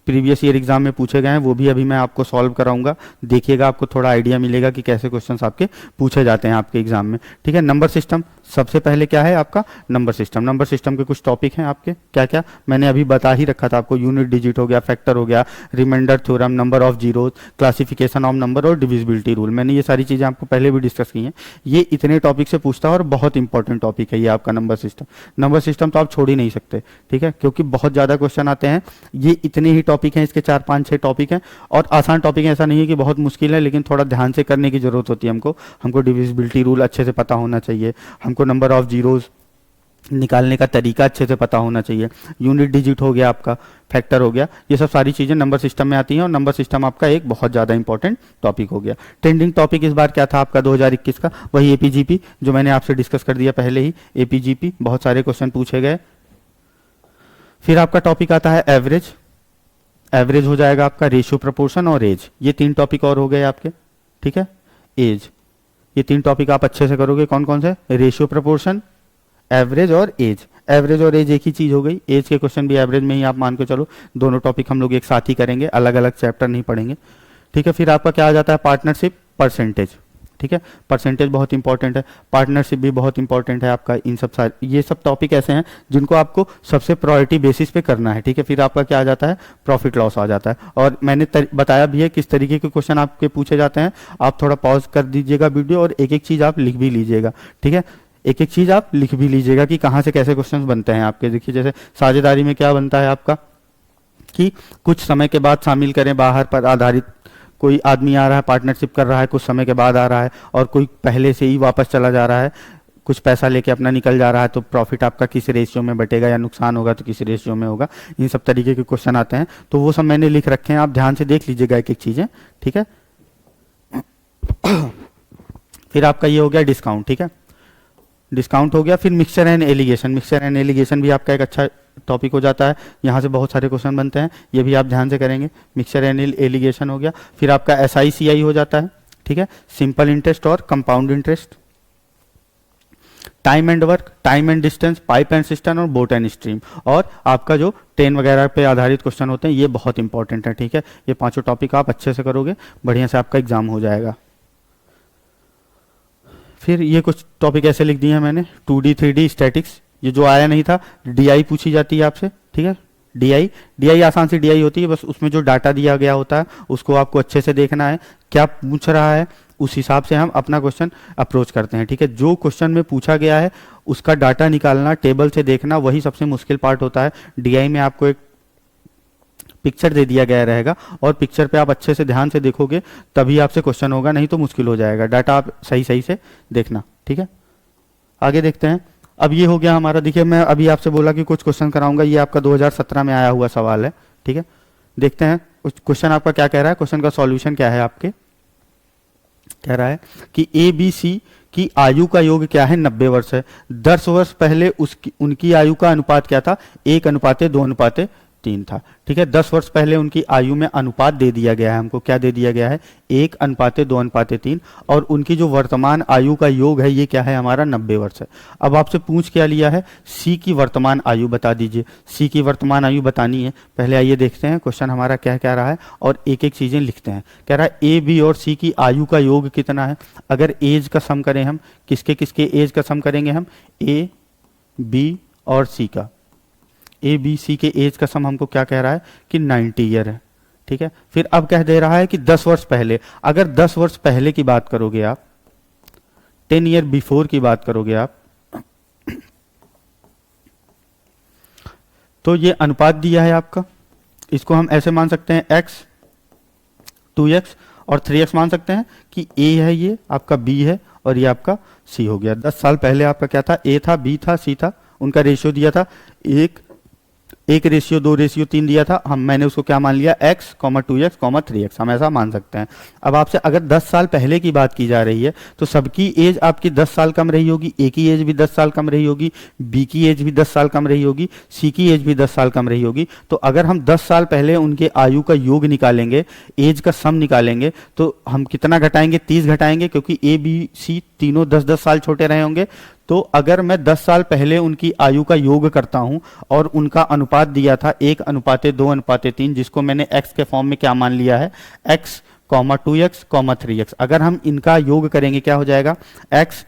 प्रीवियस ईयर एग्जाम में पूछे गए हैं वो भी अभी मैं आपको सॉल्व कराऊंगा। देखिएगा, आपको थोड़ा आइडिया मिलेगा कि कैसे क्वेश्चंस आपके पूछे जाते हैं आपके एग्जाम में। ठीक है, नंबर सिस्टम सबसे पहले क्या है आपका नंबर सिस्टम। नंबर सिस्टम के कुछ टॉपिक हैं आपके, क्या क्या मैंने अभी बता ही रखा था आपको। यूनिट डिजिट हो गया, फैक्टर हो गया, remainder theorem, number of zero, classification of number और डिविजिबिलिटी रूल। मैंने ये सारी चीजें आपको पहले भी डिस्कस की हैं। ये इतने टॉपिक से पूछता है और बहुत इंपॉर्टेंट टॉपिक है ये आपका नंबर सिस्टम। नंबर सिस्टम तो आप छोड़ ही नहीं सकते, ठीक है, क्योंकि बहुत ज्यादा क्वेश्चन आते हैं। ये इतने ही टॉपिक हैं, इसके 4-5-6 टॉपिक हैं और आसान टॉपिक है, ऐसा नहीं है कि बहुत मुश्किल है, लेकिन थोड़ा ध्यान से करने की जरूरत होती है हमको डिविजिबिलिटी रूल अच्छे से पता होना चाहिए, हमको नंबर ऑफ जीरोज निकालने का तरीका अच्छे से पता होना चाहिए, यूनिट डिजिट हो गया आपका, फैक्टर हो गया, ये सब सारी चीजें नंबर सिस्टम में आती हैं और नंबर सिस्टम आपका एक बहुत ज्यादा इंपॉर्टेंट टॉपिक हो गया। ट्रेंडिंग टॉपिक इस बार क्या था आपका 2021 का, वही एपीजीपी जो मैंने आपसे डिस्कस कर दिया पहले ही। एपीजीपी बहुत सारे क्वेश्चन पूछे गए। फिर आपका टॉपिक आता है एवरेज। एवरेज हो जाएगा आपका रेशियो, प्रोपोर्शन और एज, ये 3 टॉपिक और हो गए आपके। ठीक है, एज, ये 3 टॉपिक आप अच्छे से करोगे। कौन कौन से? रेशियो, प्रोपोर्शन, एवरेज और एज। एवरेज और एज एक ही चीज हो गई। एज के क्वेश्चन भी एवरेज में ही आप मान के चलो, दोनों टॉपिक हम लोग एक साथ ही करेंगे, अलग अलग चैप्टर नहीं पढ़ेंगे। ठीक है, फिर आपका क्या आ जाता है? Partnership, percentage. ठीक है, परसेंटेज बहुत इंपॉर्टेंट है, पार्टनरशिप भी बहुत इंपॉर्टेंट है आपका। इन सब सारे ये सब टॉपिक ऐसे हैं जिनको आपको सबसे प्रायोरिटी बेसिस पे करना है। ठीक है, फिर आपका क्या आ जाता है? प्रॉफिट लॉस आ जाता है। और मैंने बताया भी है किस तरीके के क्वेश्चन आपके पूछे जाते हैं। आप थोड़ा पॉज कर दीजिएगा वीडियो और एक एक चीज आप लिख भी लीजिएगा। ठीक है, एक एक चीज आप लिख भी लीजिएगा कि कहाँ से कैसे क्वेश्चंस बनते हैं आपके। देखिए, जैसे साझेदारी में क्या बनता है आपका कि कुछ समय के बाद शामिल करें, बाहर पर आधारित कोई आदमी आ रहा है, पार्टनरशिप कर रहा है, कुछ समय के बाद आ रहा है, और कोई पहले से ही वापस चला जा रहा है, कुछ पैसा लेके अपना निकल जा रहा है, तो प्रॉफिट आपका किस रेशियो में बटेगा, या नुकसान होगा तो किस रेशियो में होगा। इन सब तरीके के क्वेश्चन आते हैं, तो वो सब मैंने लिख रखे हैं, आप ध्यान से देख लीजिएगा एक एक चीजें। ठीक है, फिर आपका ये हो गया डिस्काउंट। ठीक है, डिस्काउंट हो गया। फिर mixture and allegation. Mixture and allegation भी आपका एक अच्छा टॉपिक हो जाता है, यहाँ से बहुत सारे क्वेश्चन बनते हैं, ये भी आप ध्यान से करेंगे। मिक्सचर एंड एलिगेशन हो गया। फिर आपका SICI हो जाता है। ठीक है, सिंपल इंटरेस्ट और compound interest. Time and work, time and distance, pipe and system और बोट एंड स्ट्रीम। और आपका जो 10 वगैरह पे आधारित क्वेश्चन होते हैं, ये बहुत इंपॉर्टेंट है। ठीक है, ये 5 टॉपिक आप अच्छे से करोगे, बढ़िया से आपका एग्जाम हो जाएगा। फिर ये कुछ टॉपिक ऐसे लिख दिए हैं मैंने, 2D 3D स्टैटिक्स, ये जो आया नहीं था। DI पूछी जाती है आपसे। ठीक है, DI आसान सी DI होती है, बस उसमें जो डाटा दिया गया होता है उसको आपको अच्छे से देखना है, क्या पूछ रहा है, उस हिसाब से हम अपना क्वेश्चन अप्रोच करते हैं। ठीक है, जो क्वेश्चन में पूछा गया है उसका डाटा निकालना, टेबल से देखना, वही सबसे मुश्किल पार्ट होता है। DI में आपको एक पिक्चर दे दिया गया रहेगा और पिक्चर पे आप अच्छे से ध्यान से देखोगे तभी आपसे क्वेश्चन होगा, नहीं तो मुश्किल हो जाएगा। डाटा आप सही सही से देखना। ठीक है, आगे देखते हैं। अब ये हो गया हमारा, देखिए मैं अभी आपसे बोला कि कुछ क्वेश्चन कराऊंगा, ये आपका 2017 में आया हुआ सवाल है। ठीक है, देखते हैं क्वेश्चन आपका क्या कह रहा है। क्वेश्चन का सॉल्यूशन क्या है आपके, कह रहा है कि ABC की आयु का योग क्या है? 90 वर्ष है। 10 वर्ष पहले उनकी आयु का अनुपात क्या था? 1:2:3 था। ठीक है, 10 वर्ष पहले उनकी आयु में अनुपात दे दिया गया है हमको, क्या दे दिया गया है? 1:2:3। और उनकी जो वर्तमान आयु का योग है ये क्या है हमारा? 90 वर्ष है। अब आपसे पूछ क्या लिया है? C की वर्तमान आयु बता दीजिए। C की वर्तमान आयु बतानी है। पहले आइए देखते हैं क्वेश्चन हमारा क्या कह रहा है और एक एक चीजें लिखते हैं। कह रहा है A, B और C की आयु का योग कितना है? अगर एज का सम करें हम, किसके किसके एज का सम करेंगे हम? A, B और C का। ABC के एज का सम हमको क्या कह रहा है कि 90 ईयर है। ठीक है, फिर अब कह दे रहा है कि 10 वर्ष पहले, अगर 10 वर्ष पहले की बात करोगे आप, 10 ईयर बिफोर की बात करोगे आप, तो ये अनुपात दिया है आपका, इसको हम ऐसे मान सकते हैं x 2x और 3x मान सकते हैं कि A है, ये आपका B है और ये आपका C हो गया। 10 साल पहले आपका क्या था? A था, B था, C था, उनका रेशियो दिया था 1:2:3 दिया था। मैंने उसको क्या मान लिया? x, 2x, 3x, हम ऐसा मान सकते हैं। अब आपसे अगर 10 साल पहले की बात की जा रही है तो सबकी एज आपकी 10 साल कम रही होगी। A की एज भी 10 साल कम रही होगी, B की एज भी 10 साल कम रही होगी, C की एज भी 10 साल कम रही होगी। तो अगर हम 10 साल पहले उनके आयु का योग निकालेंगे, एज का सम निकालेंगे, तो हम कितना घटाएंगे? 30 घटाएंगे, क्योंकि A, B, C तीनों 10-10 साल छोटे रहे होंगे। तो अगर मैं 10 साल पहले उनकी आयु का योग करता हूं और उनका अनुपात दिया था 1:2:3, जिसको मैंने x के फॉर्म में क्या मान लिया है, x, 2x, 3x। अगर हम इनका योग करेंगे क्या हो जाएगा, x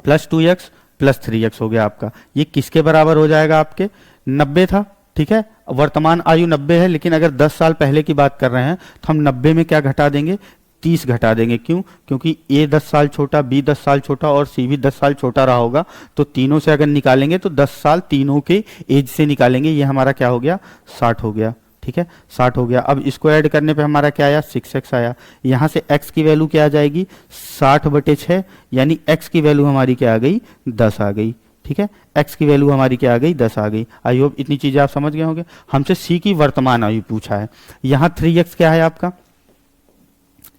plus 2x plus 3x हो गया आपका। ये किसके बराबर हो जाएगा, आपके 90 था, ठीक है। वर्तमान आयु 90 है, लेकिन अगर 10 साल पहले की बात कर रहे हैं तो हम 90 में क्या घटा देंगे, 30 घटा देंगे। क्यों, क्योंकि A 10 साल छोटा, B 10 साल छोटा और C भी 10 साल छोटा रहा होगा। तो तीनों से अगर निकालेंगे तो 10 साल तीनों के एज से निकालेंगे। ये हमारा क्या हो गया, 60 हो गया, ठीक है, 60 हो गया। अब इसको ऐड करने पे हमारा क्या आया, 6x आया। यहां से x की वैल्यू क्या आ जाएगी, 60/6, यानी x की वैल्यू हमारी क्या आ गई, 10 आ गई, ठीक है। x की वैल्यू हमारी क्या आ गई, 10 आ गई। आई होप इतनी चीजें आप समझ गए होंगे। हमसे c की वर्तमान आयु पूछा है। यहां 3x क्या है आपका,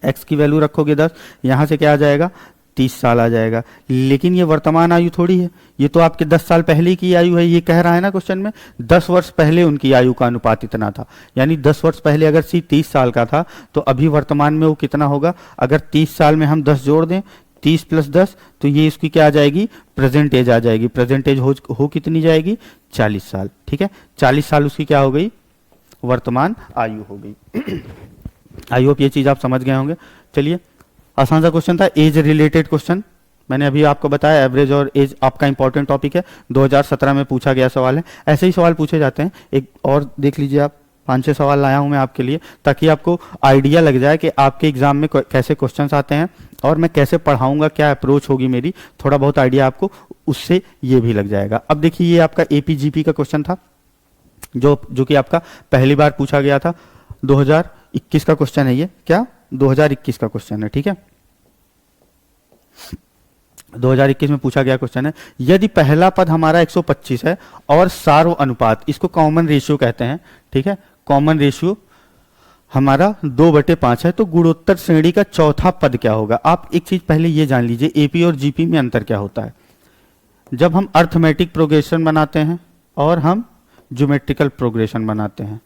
x की वैल्यू रखोगे 10, यहां से क्या आ जाएगा, 30 साल आ जाएगा। लेकिन ये वर्तमान आयु थोड़ी है, ये तो आपके 10 साल पहले की आयु है। ये कह रहा है ना क्वेश्चन में 10 वर्ष पहले उनकी आयु का अनुपात इतना था, यानी 10 वर्ष पहले अगर सी 30 साल का था तो अभी वर्तमान में वो कितना होगा। अगर 30 साल में हम 10 जोड़ दें, 30 + 10, तो ये इसकी क्या आ जाएगी, प्रेजेंट एज आ जाएगी। प्रेजेंट एज हो कितनी जाएगी, 40 साल, ठीक है। 40 साल उसकी क्या हो गई, वर्तमान आयु हो गई। आई होप ये चीज आप समझ गए होंगे। चलिए, आसान सा क्वेश्चन था, एज रिलेटेड क्वेश्चन। मैंने अभी आपको बताया एवरेज और एज आपका इंपॉर्टेंट टॉपिक है, 2017 में पूछा गया सवाल है। ऐसे ही सवाल पूछे जाते हैं। एक और देख लीजिए आप, 5-6 सवाल लाया हूं मैं आपके लिए, ताकि आपको आइडिया लग जाए कि आपके एग्जाम में कैसे क्वेश्चंस आते हैं और मैं कैसे पढ़ाऊंगा, क्या अप्रोच होगी मेरी, थोड़ा बहुत आइडिया आपको उससे ये भी लग जाएगा। अब देखिए, ये आपका एपीजीपी का क्वेश्चन था, जो कि आपका पहली बार पूछा गया था। 2021 का क्वेश्चन है ये, क्या 2021 का क्वेश्चन है, ठीक है। 2021 में पूछा गया क्वेश्चन है, यदि पहला पद हमारा 125 है और सार्व अनुपात, इसको कॉमन रेशियो कहते हैं, ठीक है, कॉमन रेशियो हमारा 2/5 है, तो गुणोत्तर श्रेणी का चौथा पद क्या होगा। आप एक चीज पहले ये जान लीजिए, एपी और जीपी में अंतर क्या होता है। जब हम अर्थमेटिक प्रोग्रेशन बनाते हैं और हम ज्योमेट्रिकल प्रोग्रेशन बनाते हैं,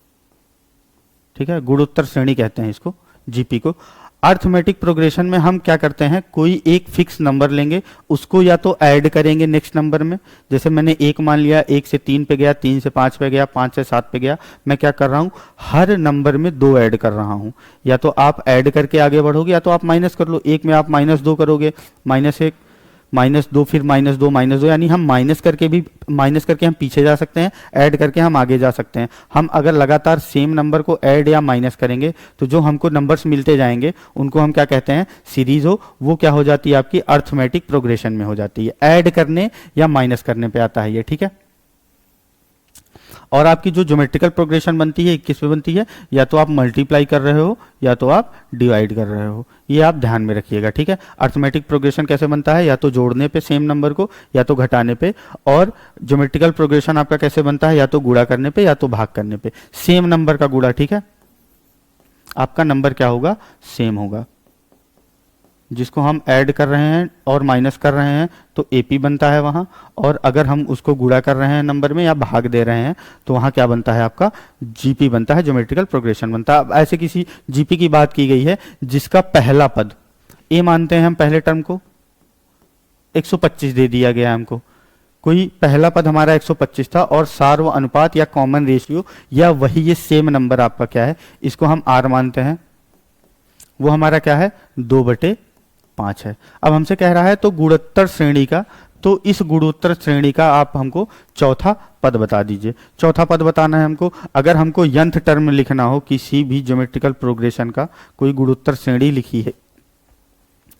ठीक है, गुणोत्तर श्रेणी कहते हैं इसको, जीपी को। अर्थमेटिक प्रोग्रेशन में हम क्या करते हैं, कोई एक फिक्स नंबर लेंगे, उसको या तो ऐड करेंगे नेक्स्ट नंबर में। जैसे मैंने 1 मान लिया, 1 से 3 पे गया, 3 से 5 पे गया, 5 से 7 पे गया। मैं क्या कर रहा हूं, हर नंबर में 2 ऐड कर रहा हूं। या तो आप ऐड करके आगे बढ़ोगे या तो आप माइनस कर लो। 1 में आप -2 करोगे, -1, -2, फिर -2, यानी हम माइनस करके हम पीछे जा सकते हैं, ऐड करके हम आगे जा सकते हैं। हम अगर लगातार सेम नंबर को ऐड या माइनस करेंगे तो जो हमको नंबर्स मिलते जाएंगे उनको हम क्या कहते हैं, सीरीज हो, वो क्या हो जाती है आपकी अर्थमेटिक प्रोग्रेशन में हो जाती है। ऐड करने या माइनस करने पे आता है ये, ठीक है। और आपकी जो ज्योमेट्रिकल प्रोग्रेशन बनती है 21 पे बनती है, या तो आप मल्टीप्लाई कर रहे हो या तो आप डिवाइड कर रहे हो, ये आप ध्यान में रखिएगा, ठीक है। अर्थमेटिक प्रोग्रेशन कैसे बनता है, या तो जोड़ने पे सेम नंबर को या तो घटाने पे, और ज्योमेट्रिकल प्रोग्रेशन आपका कैसे बनता है, या तो गुणा करने पे या तो भाग करने पे, सेम नंबर का गुणा, ठीक है। आपका नंबर क्या होगा, सेम होगा। जिसको हम ऐड कर रहे हैं और माइनस कर रहे हैं तो एपी बनता है वहां, और अगर हम उसको गुणा कर रहे हैं नंबर में या भाग दे रहे हैं तो वहां क्या बनता है, आपका जीपी बनता है, ज्योमेट्रिकल प्रोग्रेशन बनता है। अब ऐसे किसी जीपी की बात की गई है जिसका पहला पद, ए मानते हैं हम पहले टर्म को, 125 दे दिया गया हमको, कोई पहला पद हमारा 125 था और सार्व अनुपात या कॉमन रेशियो या वही ये सेम नंबर आपका क्या है, इसको हम आर मानते हैं, वो हमारा क्या है, 2/5 है। अब हमसे कह रहा है तो गुणोत्तर श्रेणी का, तो इस गुणोत्तर श्रेणी का आप हमको चौथा पद बता दीजिए। चौथा पद बताना है हमको। अगर हमको यंथ टर्म लिखना हो किसी भी ज्योमेट्रिकल प्रोग्रेशन का, कोई गुणोत्तर श्रेणी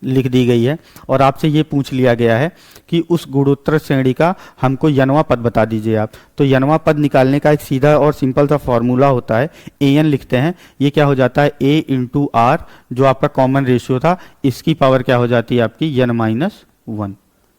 लिख दी गई है और आपसे ये पूछ लिया गया है कि उस गुणोत्तर श्रेणी का हमको यनवा पद बता दीजिए आप, तो यनवा पद निकालने का एक सीधा और सिंपल सा फॉर्मूला होता है, एन लिखते हैं। ये क्या हो जाता है, ए इंटू आर, जो आपका कॉमन रेशियो था, इसकी पावर क्या हो जाती है आपकी n-1,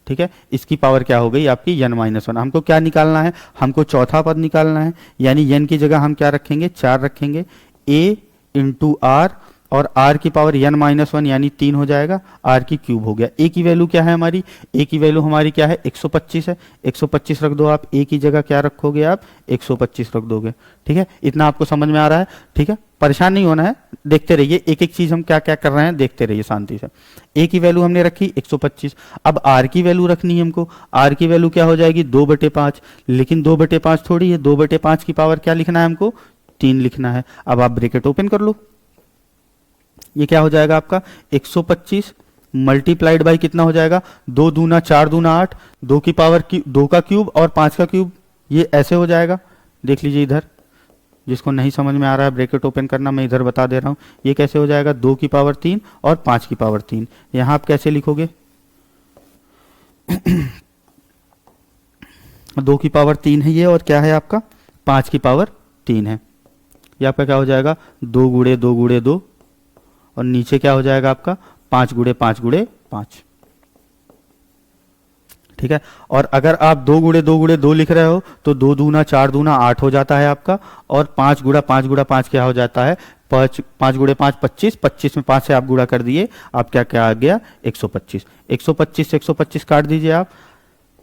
ठीक है। इसकी पावर क्या हो गई आपकी n-1। हमको क्या निकालना है, हमको चौथा पद निकालना है, यानी n की जगह हम क्या रखेंगे, 4 रखेंगे। ए इंटू आर और r की पावर n-1 यानी 3 हो जाएगा, r की क्यूब हो गया। a की वैल्यू क्या है हमारी, a की वैल्यू हमारी क्या है 125 है, 125 रख दो आप, a की जगह क्या रखोगे आप 125 रख दोगे। ठीक है, इतना आपको समझ में आ रहा है। ठीक है, परेशान नहीं होना है, देखते रहिए एक एक चीज हम क्या क्या कर रहे हैं, देखते रहिए शांति से। a की वैल्यू हमने रखी 125, अब r की वैल्यू रखनी है हमको, r की वैल्यू क्या हो जाएगी 2/5, लेकिन 2/5 थोड़ी है, 2/5 की पावर क्या लिखना है हमको 3 लिखना है। अब आप ब्रैकेट ओपन कर लो, ये क्या हो जाएगा आपका 125 मल्टीप्लाइड बाई कितना हो जाएगा 2 दूना 4 दूना 8, 2 की पावर 2 का क्यूब और 5 का क्यूब, ये ऐसे हो जाएगा। देख लीजिए इधर, जिसको नहीं समझ में आ रहा है ब्रैकेट ओपन करना, मैं इधर बता दे रहा हूं, ये कैसे हो जाएगा 2 की पावर 3 और 5 की पावर 3। यहां आप कैसे लिखोगे 2 की पावर 3 है ये, और क्या है आपका 5 की पावर 3 है। ये आपका क्या हो जाएगा 2 गुड़े 2 गुड़े 2, और नीचे क्या हो जाएगा आपका 5 गुड़े 5 गुड़े 5। ठीक है, और अगर आप 2 गुड़े 2 गुड़े 2 लिख रहे हो तो 2 दूना 4 दूना 8 हो जाता है आपका, और 5 गुड़ा 5 गुड़ा 5 क्या हो जाता है 5 गुड़े 5 25, 25 में 5 से आप गुड़ा कर दिए, आप क्या क्या आ गया 125, 125 से 125 काट दीजिए आप,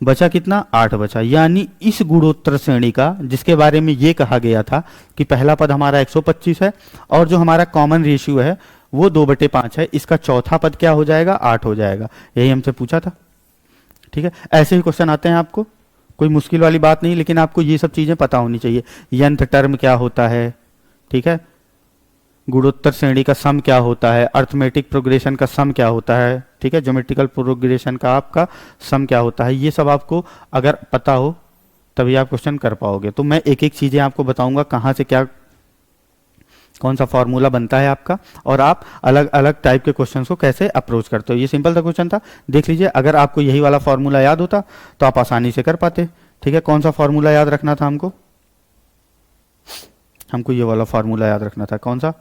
बचा कितना 8 बचा। यानी इस गुणोत्तर श्रेणी का, जिसके बारे में ये कहा गया था कि पहला पद हमारा 125 है और जो हमारा कॉमन रेशियो है वो 2/5 है, इसका चौथा पद क्या हो जाएगा 8 हो जाएगा। यही हमसे पूछा था। ठीक है, ऐसे ही क्वेश्चन आते हैं आपको, कोई मुश्किल वाली बात नहीं, लेकिन आपको ये सब चीजें पता होनी चाहिए। यंथ टर्म क्या होता है, ठीक है, गुणोत्तर श्रेणी का सम क्या होता है, अर्थमेटिक प्रोग्रेशन का सम क्या होता है, ठीक है, ज्योमेट्रिकल प्रोग्रेशन का आपका सम क्या होता है, ये सब आपको अगर पता हो तभी आप क्वेश्चन कर पाओगे। तो मैं एक एक चीजें आपको बताऊंगा कहाँ से क्या कौन सा फॉर्मूला बनता है आपका, और आप अलग अलग टाइप के क्वेश्चंस को कैसे अप्रोच करते हो। ये सिंपल सा क्वेश्चन था, देख लीजिए। अगर आपको यही वाला फॉर्मूला याद होता तो आप आसानी से कर पाते। ठीक है, कौन सा फॉर्मूला याद रखना था हमको, हमको ये वाला फॉर्मूला याद रखना था, कौन सा,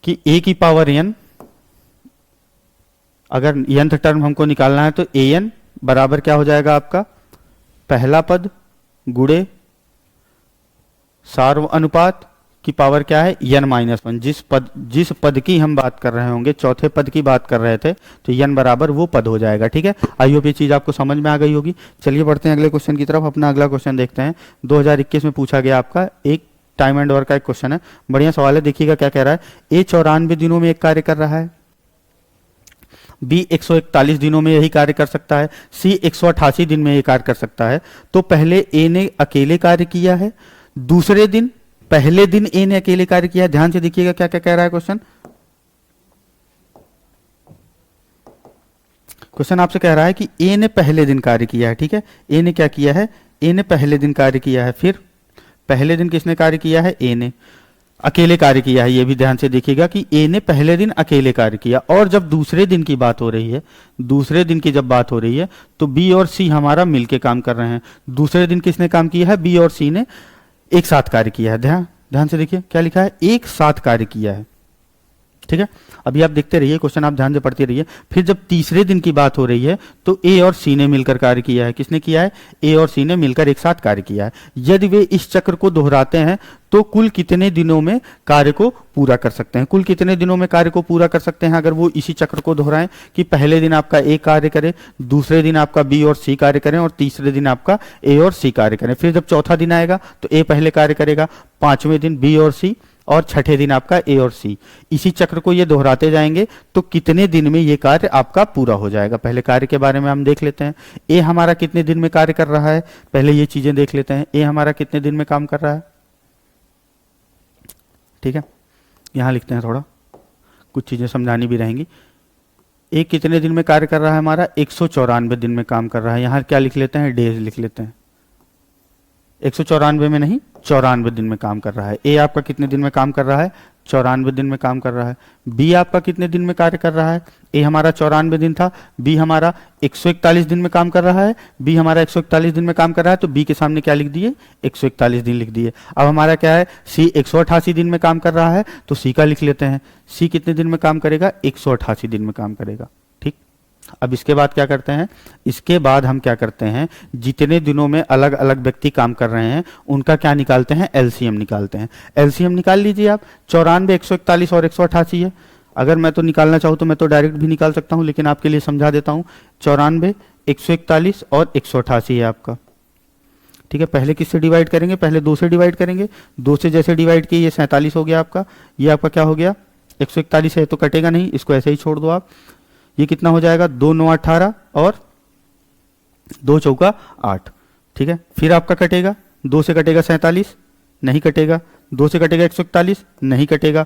कि a की पावर n, अगर nth टर्म हमको निकालना है तो an बराबर क्या हो जाएगा आपका पहला पद गुड़े सार्व अनुपात की पावर क्या है n-1। जिस पद की हम बात कर रहे होंगे, चौथे पद की बात कर रहे थे, तो n बराबर वो पद हो जाएगा। ठीक है, आई होप ये चीज आपको समझ में आ गई होगी। चलिए बढ़ते हैं अगले क्वेश्चन की तरफ। अपना अगला क्वेश्चन देखते हैं, 2021 में पूछा गया आपका एक टाइम एंड वर्क का एक क्वेश्चन है, बढ़िया सवाल है। देखिएगा क्या कह रहा है, a 94 दिनों में एक कार्य कर रहा है, b 141 दिनों में यही कार्य कर सकता है, c 188 दिन में यही कार्य कर सकता है। तो पहले a ने अकेले कार्य किया है, दूसरे दिन पहले दिन a ने अकेले कार्य किया है। ध्यान से देखिएगा क्या क्या कह रहा है क्वेश्चन। क्वेश्चन आपसे कह रहा है कि a ने पहले दिन कार्य किया है। ठीक है, a ने क्या किया है, a ने पहले दिन कार्य किया है। फिर पहले दिन किसने कार्य किया है, a ने अकेले कार्य किया है। ये भी ध्यान से देखिएगा कि a ने पहले दिन अकेले कार्य किया, और जब दूसरे दिन की बात हो रही है, दूसरे दिन की जब बात हो रही है तो b और c हमारा मिलके काम कर रहे हैं। दूसरे दिन किसने काम किया है, b और c ने एक साथ कार्य किया है। ध्यान से देखिए क्या लिखा है, एक साथ कार्य किया है। ठीक है, अभी आप देखते रहिए क्वेश्चन, आप ध्यान से पढ़ते रहिए। फिर जब तीसरे दिन की बात हो रही है तो ए और सी ने मिलकर कार्य किया है। किसने किया है, ए और सी ने मिलकर एक साथ कार्य किया है। यदि वे इस चक्र को दोहराते हैं तो कुल कितने दिनों में कार्य को पूरा कर सकते हैं, कुल कितने दिनों में कार्य को पूरा कर सकते हैं अगर वो इसी चक्र को दोहराएं, कि पहले दिन आपका ए कार्य करे, दूसरे दिन आपका बी और सी कार्य करें, और तीसरे दिन आपका ए और सी कार्य करें। फिर जब चौथा दिन आएगा तो ए पहले कार्य करेगा, पांचवें दिन बी और सी, और छठे दिन आपका ए और सी। इसी चक्र को ये दोहराते जाएंगे तो कितने दिन में ये कार्य आपका पूरा हो जाएगा। पहले कार्य के बारे में हम देख लेते हैं। ए हमारा कितने दिन में कार्य कर रहा है, पहले ये चीजें देख लेते हैं। ए हमारा कितने दिन में काम कर रहा है, ठीक है, यहां लिखते हैं, थोड़ा कुछ चीजें समझानी भी रहेंगी। ए कितने दिन में कार्य कर रहा है हमारा, 194 दिन में काम कर रहा है। यहां क्या लिख लेते हैं, डेज लिख लेते हैं। 194 में नहीं, 94 दिन में काम कर रहा है। ए आपका कितने दिन में काम कर रहा है, 94 दिन में काम कर रहा है। बी आपका कितने दिन में कार्य कर रहा है, ए हमारा 94 दिन था, बी हमारा 141 दिन में काम कर रहा है। बी हमारा 141 दिन में काम कर रहा है, तो बी के सामने क्या लिख दिए, 141 दिन लिख दिए। अब हमारा क्या है, सी 188 दिन में काम कर रहा है, तो सी का लिख लेते हैं। सी कितने दिन में काम करेगा, 188 दिन में काम करेगा। ठीक, अब इसके बाद क्या करते हैं, इसके बाद हम क्या करते हैं, जितने दिनों में अलग अलग व्यक्ति काम कर रहे हैं उनका क्या निकालते हैं, एलसीएम निकालते हैं। एलसीएम निकाल लीजिए आप, 94, 141 और 188 है। अगर मैं तो निकालना चाहूँ तो मैं तो डायरेक्ट भी निकाल सकता हूँ, लेकिन आपके लिए समझा देता हूँ। 94, 141 और 188 है आपका, ठीक है। पहले किससे डिवाइड करेंगे, पहले 2 से डिवाइड करेंगे। 2 से जैसे डिवाइड किए ये 47 हो गया आपका, ये आपका क्या हो गया 141 है तो कटेगा नहीं, इसको ऐसे ही छोड़ दो आप। ये कितना हो जाएगा, 2 9 18 और 2 चौका 8, ठीक है। फिर आपका कटेगा, 2 से कटेगा 47, नहीं कटेगा। 2 से कटेगा 141, नहीं कटेगा।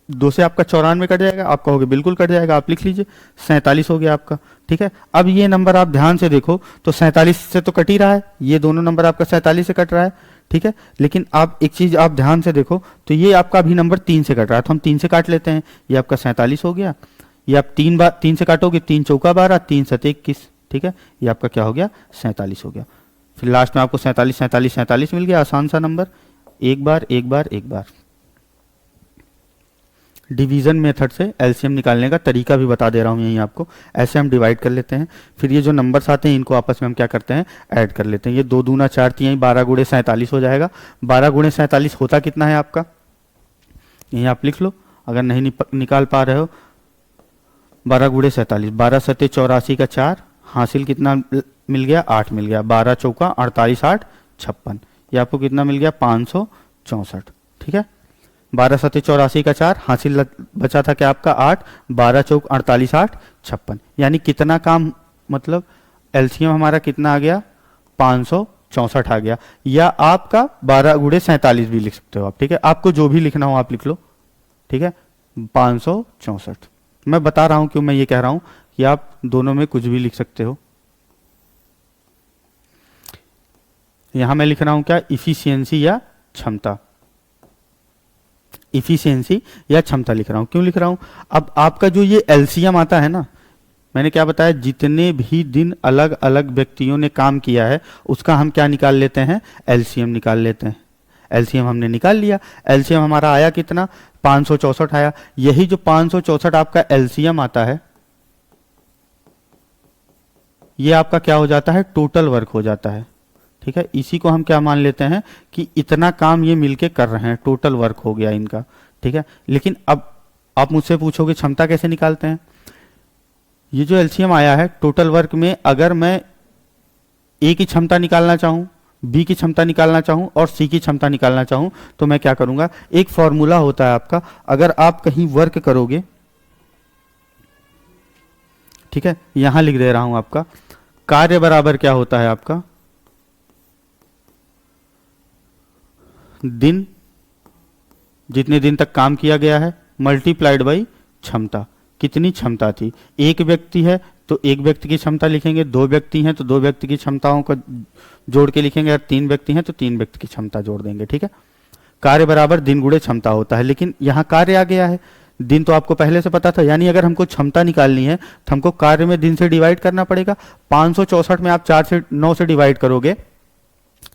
2 से आपका 94 कट जाएगा, आप कहोगे बिल्कुल कट जाएगा, आप लिख लीजिए 47 हो गया आपका, ठीक है। अब ये नंबर आप ध्यान से देखो तो 47 से तो कट ही रहा है, ये दोनों नंबर आपका 47 से कट रहा है, ठीक है। लेकिन आप एक चीज आप ध्यान से देखो तो ये आपका अभी नंबर 3 से कट रहा है, तो हम 3 से काट लेते हैं। ये आपका 47 हो गया, ये आप 3 से काटोगे, 3 चौका 12, 3 7 21, ठीक है। ये आपका क्या हो गया 47 हो गया। फिर लास्ट में आपको 47 47 47 मिल गया, आसान सा नंबर। एक बार एक बार एक बार। डिवीजन मेथड से एलसीएम निकालने का तरीका भी बता दे रहा हूं यहीं आपको। ऐसे हम डिवाइड कर लेते हैं, फिर ये जो नंबर्स आते हैं इनको आपस में हम क्या करते हैं, ऐड कर लेते हैं। ये 2 दूना 4 3, 12 गुणे 47 हो जाएगा। 12 गुणे 47 होता कितना है आपका, यहीं आप लिख लो अगर नहीं निकाल पा रहे हो। 12 गुणे 47, 12 सत्ते 84 का 4, हासिल कितना मिल गया, 8 मिल गया। 12 चौका 48 8 56, ये आपको कितना मिल गया 564, ठीक है। 12 सत्ते 84 का 4, हासिल बचा था क्या आपका 8, 12 चौक 48 8 56, यानी कितना काम, मतलब एलसीएम हमारा कितना आ गया 564 आ गया। या आपका 12 गुणे 47 भी लिख सकते हो आप, ठीक है। आपको जो भी लिखना हो आप लिख लो, ठीक है। 564, मैं बता रहा हूं क्यों मैं ये कह रहा हूं कि आप दोनों में कुछ भी लिख सकते हो। यहां मैं लिख रहा हूं क्या, इफिशियंसी या क्षमता, इफिशियंसी या क्षमता लिख रहा हूं। क्यों लिख रहा हूं, अब आपका जो ये एलसीएम आता है ना, मैंने क्या बताया, जितने भी दिन अलग अलग व्यक्तियों ने काम किया है उसका हम क्या निकाल लेते हैं, एलसीएम निकाल लेते हैं। एलसीएम हमने निकाल लिया, एलसीएम हमारा आया कितना 564 आया। यही जो 564 आपका एलसीएम आता है ये आपका क्या हो जाता है, टोटल वर्क हो जाता है, ठीक है। इसी को हम क्या मान लेते हैं कि इतना काम ये मिलके कर रहे हैं, टोटल वर्क हो गया इनका, ठीक है। लेकिन अब आप मुझसे पूछोगे क्षमता कैसे निकालते हैं। ये जो एलसीएम आया है टोटल वर्क में, अगर मैं ए की क्षमता निकालना चाहूं, बी की क्षमता निकालना चाहूं और सी की क्षमता निकालना चाहूं तो मैं क्या करूंगा, एक फॉर्मूला होता है आपका, अगर आप कहीं वर्क करोगे, ठीक है, यहां लिख दे रहा हूं आपका, कार्य बराबर क्या होता है आपका, दिन, जितने दिन तक काम किया गया है, मल्टीप्लाइड बाई क्षमता। कितनी क्षमता थी, एक व्यक्ति है तो एक व्यक्ति की क्षमता लिखेंगे, 2 व्यक्ति हैं तो 2 व्यक्ति की क्षमताओं को जोड़ के लिखेंगे, और 3 व्यक्ति हैं तो 3 व्यक्ति की क्षमता जोड़ देंगे, ठीक है। कार्य बराबर दिन गुणे क्षमता होता है, लेकिन यहां कार्य आ गया है, दिन तो आपको पहले से पता था, यानी अगर हमको क्षमता निकालनी है तो हमको कार्य में दिन से डिवाइड करना पड़ेगा। 564 में आप 4 से 9 से डिवाइड करोगे,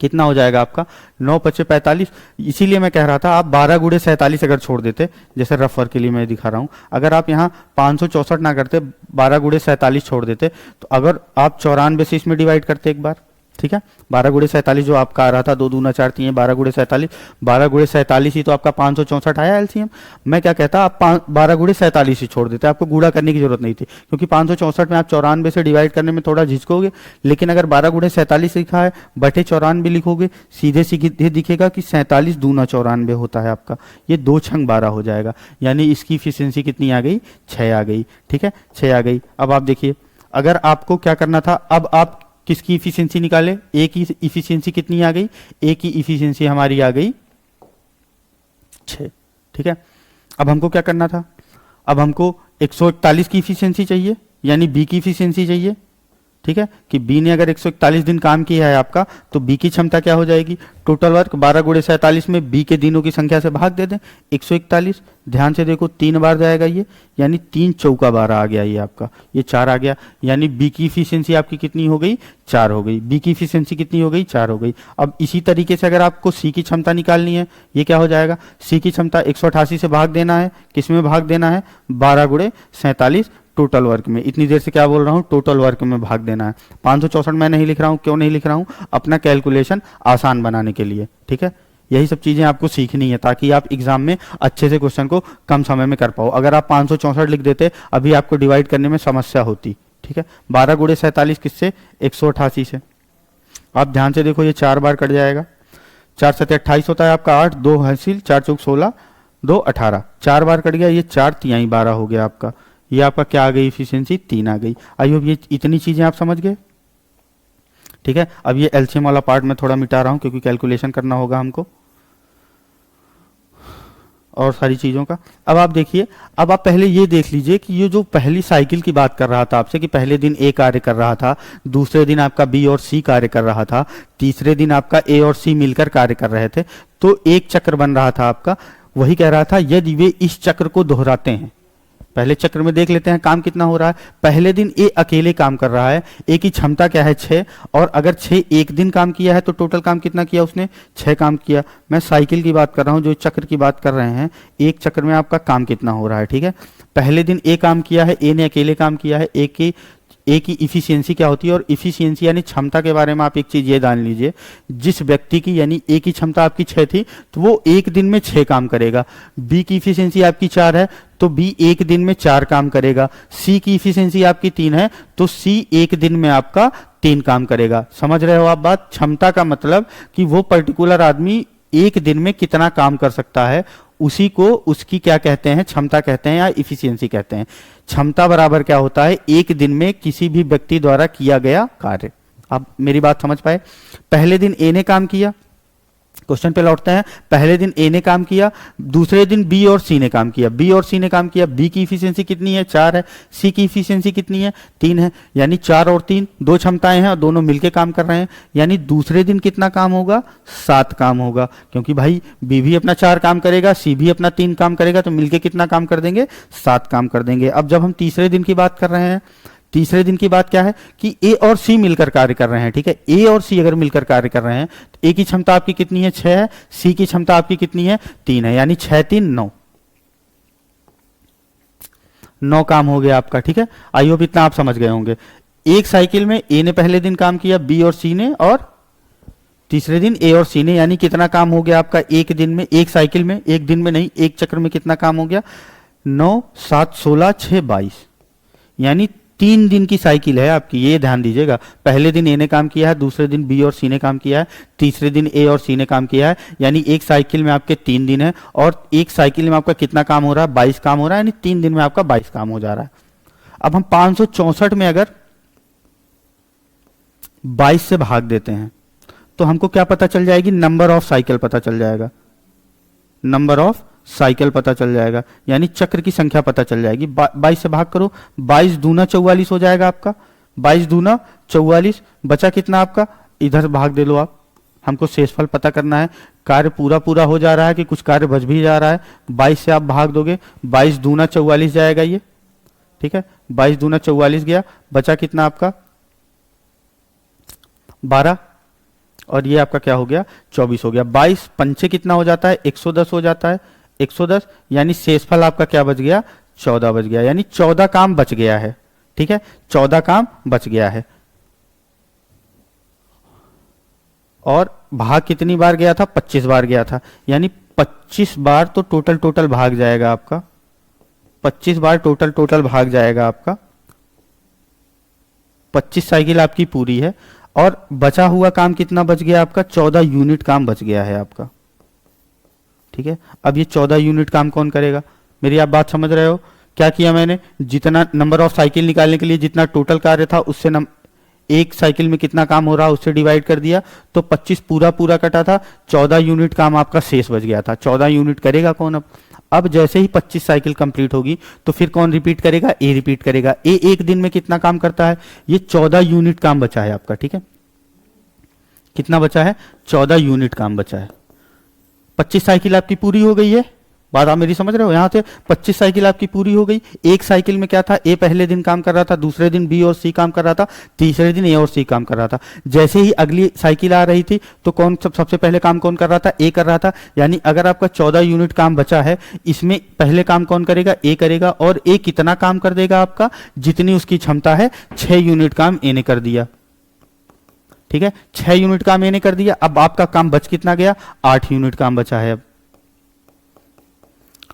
कितना हो जाएगा आपका 9 5 45। इसीलिए मैं कह रहा था आप 12 गुणे 47 अगर छोड़ देते, जैसे रफ वर्क के लिए मैं दिखा रहा हूं, अगर आप यहाँ 564 ना करते, 12 गुणे 47 छोड़ देते, तो अगर आप 94 से इसमें डिवाइड करते एक बार, ठीक है। 12 गुणे 47 जो आपका आ रहा था, 2 दूना 4 3, 12 गुणे 47, 12 गुणे 47 ही तो आपका 564 आया एलसीएम। मैं क्या कहता, आप 12 गुणे 47 ही छोड़ देते, आपको गुणा करने की जरूरत नहीं थी, क्योंकि 564 में आप 94 से डिवाइड करने में थोड़ा झिझकोगे। लेकिन अगर 12 गुणे 47 लिखा है बटे 94 लिखोगे, सीधे सीधे दिखेगा कि 47 दूना 94 होता है आपका, ये 2 छंग 12 हो जाएगा, यानी इसकी इफिशियंसी कितनी आ गई, 6 आ गई, ठीक है, 6 आ गई। अब आप देखिए, अगर आपको क्या करना था, अब आप किसकी इफिशियंसी निकाले, ए की इफिशियंसी कितनी आ गई, ए की इफिशियंसी हमारी आ गई 6, ठीक है। अब हमको क्या करना था, अब हमको 141 की इफिशियंसी चाहिए, यानी बी की इफिशियंसी चाहिए, ठीक है, कि बी ने अगर 141 दिन काम किया है आपका, तो बी की क्षमता क्या हो जाएगी, टोटल वर्क 12 गुणे 47 में बी के दिनों की संख्या से भाग दे दें, 141। ध्यान से देखो 3 बार जाएगा ये, यानी 3 चौका 12 आ गया, ये आपका ये 4 आ गया, यानी बी की इफिशियंसी आपकी कितनी हो गई, 4 हो गई। बी की इफिशियंसी कितनी हो गई, 4 हो गई। अब इसी तरीके से अगर आपको सी की क्षमता निकालनी है, ये क्या हो जाएगा, सी की क्षमता 188 से भाग देना है, किस में भाग देना है, 12 गुणे 47, टोटल वर्क में। इतनी देर से क्या बोल रहा हूँ, टोटल वर्क में भाग देना है। 564 मैं नहीं लिख रहा हूँ, क्यों नहीं लिख रहा हूँ, अपना कैलकुलेशन आसान बनाने के लिए, ठीक है। यही सब चीजें आपको सीखनी है ताकि आप एग्जाम में अच्छे से क्वेश्चन को कम समय में कर पाओ। अगर आप 564 लिख देते अभी आपको डिवाइड करने में समस्या होती, ठीक है। 12 गुणे 47 किससे, 188 से। आप ध्यान से देखो, ये 4 बार कट जाएगा। 4 7 28 होता है आपका 8, 2 हासिल, 4 चौक 16, 2 18, 4 बार कट गया। ये 4 तिहाई 12 हो गया आपका। ये आपका क्या आ गई, इफिशियंसी 3 आ गई। आई होप ये इतनी चीजें आप समझ गए, ठीक है। अब ये एलसीएम वाला पार्ट मैं थोड़ा मिटा रहा हूं क्योंकि कैलकुलेशन करना होगा हमको और सारी चीजों का। अब आप देखिए, अब आप पहले ये देख लीजिए कि ये जो पहली साइकिल की बात कर रहा था आपसे कि पहले दिन ए कार्य कर रहा था, दूसरे दिन आपका बी और सी कार्य कर रहा था, तीसरे दिन आपका ए और सी मिलकर कार्य कर रहे थे, तो एक चक्र बन रहा था आपका। वही कह रहा था यदि वे इस चक्र को दोहराते हैं, पहले चक्र में देख लेते हैं काम कितना हो रहा है। पहले दिन ए अकेले काम कर रहा है, ए की क्षमता क्या है 6, और अगर 6 एक दिन काम किया है तो टोटल काम कितना किया उसने, 6 काम किया। मैं साइकिल की बात कर रहा हूं, जो चक्र की बात कर रहे हैं, एक चक्र में आपका काम कितना हो रहा है, ठीक है। पहले दिन ए काम किया है, ए ने अकेले काम किया है। ए की इफिशियंसी क्या होती है, और इफिशियंसी यानी क्षमता के बारे में आप एक चीज ये जान लीजिए, जिस व्यक्ति की यानी ए की क्षमता आपकी 6 थी तो वो एक दिन में 6 काम करेगा। बी की इफिशियंसी आपकी 4 है तो बी एक दिन में 4 काम करेगा। सी की इफिशियंसी आपकी 3 है तो सी एक दिन में आपका 3 काम करेगा। समझ रहे हो आप बात। क्षमता का मतलब कि वो पर्टिकुलर आदमी एक दिन में कितना काम कर सकता है, उसी को उसकी क्या कहते हैं, क्षमता कहते हैं या इफिशियंसी कहते हैं। क्षमता बराबर क्या होता है, एक दिन में किसी भी व्यक्ति द्वारा किया गया कार्य। आप मेरी बात समझ पाए। पहले दिन ए ने काम किया, क्वेश्चन पे लौटते हैं। पहले दिन ए ने काम किया, दूसरे दिन बी और सी ने काम किया, बी और सी ने काम किया। बी की इफिशियंसी कितनी है, 4 है। सी की इफिशियंसी कितनी है, 3 है। यानी 4 और 3 दो क्षमताएं हैं और दोनों मिलके काम कर रहे हैं। यानी दूसरे दिन कितना काम होगा, 7 काम होगा, क्योंकि भाई बी भी अपना 4 काम करेगा, सी भी अपना 3 काम करेगा, तो मिलके कितना काम कर देंगे, 7 काम कर देंगे। अब जब हम तीसरे दिन की बात कर रहे हैं, तीसरे दिन की बात क्या है कि ए और सी मिलकर कार्य कर रहे हैं, ठीक है। ए और सी अगर मिलकर कार्य कर रहे हैं तो ए की क्षमता आपकी कितनी है, 6 है। सी की क्षमता आपकी कितनी है, 3 है। यानी 6 3 9, 9 काम हो गया आपका, ठीक है। आई होप इतना आप समझ गए होंगे। एक साइकिल में ए ने पहले दिन काम किया, बी और सी ने, और तीसरे दिन ए और सी ने। यानी कितना काम हो गया आपका एक दिन में, एक साइकिल में, एक दिन में नहीं, एक चक्र में कितना काम हो गया, 9 7 16 6 22। यानी 3 दिन की साइकिल है आपकी, ये ध्यान दीजिएगा। पहले दिन ए ने काम किया है, दूसरे दिन बी और सी ने काम किया है, तीसरे दिन ए और सी ने काम किया है। यानी एक साइकिल में आपके 3 दिन है, और एक साइकिल में आपका कितना काम हो रहा है, 22 काम हो रहा है। यानी 3 दिन में आपका 22 काम हो जा रहा है। अब हम 564 में अगर 22 से भाग देते हैं तो हमको क्या पता चल जाएगी, नंबर ऑफ साइकिल पता चल जाएगा, नंबर ऑफ साइकिल पता चल जाएगा। यानी चक्र की संख्या पता चल जाएगी। 22 से भाग करो, 22 दूना 44 हो जाएगा आपका। 22 दूना 44, बचा कितना आपका, इधर भाग दे लो आप। हमको शेषफल पता करना है, कार्य पूरा पूरा हो जा रहा है कि कुछ कार्य बच भी जा रहा है। 22 से आप भाग दोगे, 22 दूना 44 जाएगा ये, ठीक है। 22 दूना 44 गया, बचा कितना आपका 12, और ये आपका क्या हो गया 24 हो गया। 22 पंचे कितना हो जाता है, 110 हो जाता है, 110। यानी शेषफल आपका क्या बच गया, 14 बच गया। यानी 14 काम बच गया है, ठीक है, 14 काम बच गया है। और भाग कितनी बार गया था, 25 बार गया था। यानी 25 बार तो टोटल भाग जाएगा आपका, 25 बार टोटल भाग जाएगा आपका। 25 साइकिल आपकी पूरी है, और बचा हुआ काम कितना बच गया आपका, 14 यूनिट काम बच गया है आपका, ठीक है। अब ये 14 यूनिट काम कौन करेगा, मेरी आप बात समझ रहे हो। क्या किया मैंने, जितना नंबर ऑफ साइकिल निकालने के लिए जितना टोटल कार्य था उससे एक साइकिल में कितना काम हो रहा है उससे डिवाइड कर दिया, तो 25 पूरा कटा था, 14 यूनिट काम आपका शेष बच गया था। 14 यूनिट करेगा कौन अब जैसे ही 25 साइकिल कंप्लीट होगी तो फिर कौन रिपीट करेगा, ए रिपीट करेगा। ए एक दिन में कितना काम करता है, ये 14 यूनिट काम बचा है आपका, ठीक है। कितना बचा है, 14 यूनिट काम बचा है। 25 साइकिल आपकी पूरी हो गई है, बात आप मेरी समझ रहे हो? यहाँ से 25 साइकिल आपकी पूरी हो गई। एक साइकिल में क्या था, ए पहले दिन काम कर रहा था, दूसरे दिन बी और सी काम कर रहा था, तीसरे दिन ए और सी काम कर रहा था। जैसे ही अगली साइकिल आ रही थी तो कौन सबसे पहले काम कौन कर रहा था, ए कर रहा था। यानी अगर आपका 14 यूनिट काम बचा है, इसमें पहले काम कौन करेगा, ए करेगा। और ए कितना काम कर देगा आपका, जितनी उसकी क्षमता है, 6 यूनिट काम ए ने कर दिया। ठीक है, 6 यूनिट काम ए ने कर दिया। अब आपका काम बच कितना गया, 8 यूनिट काम बचा है। अब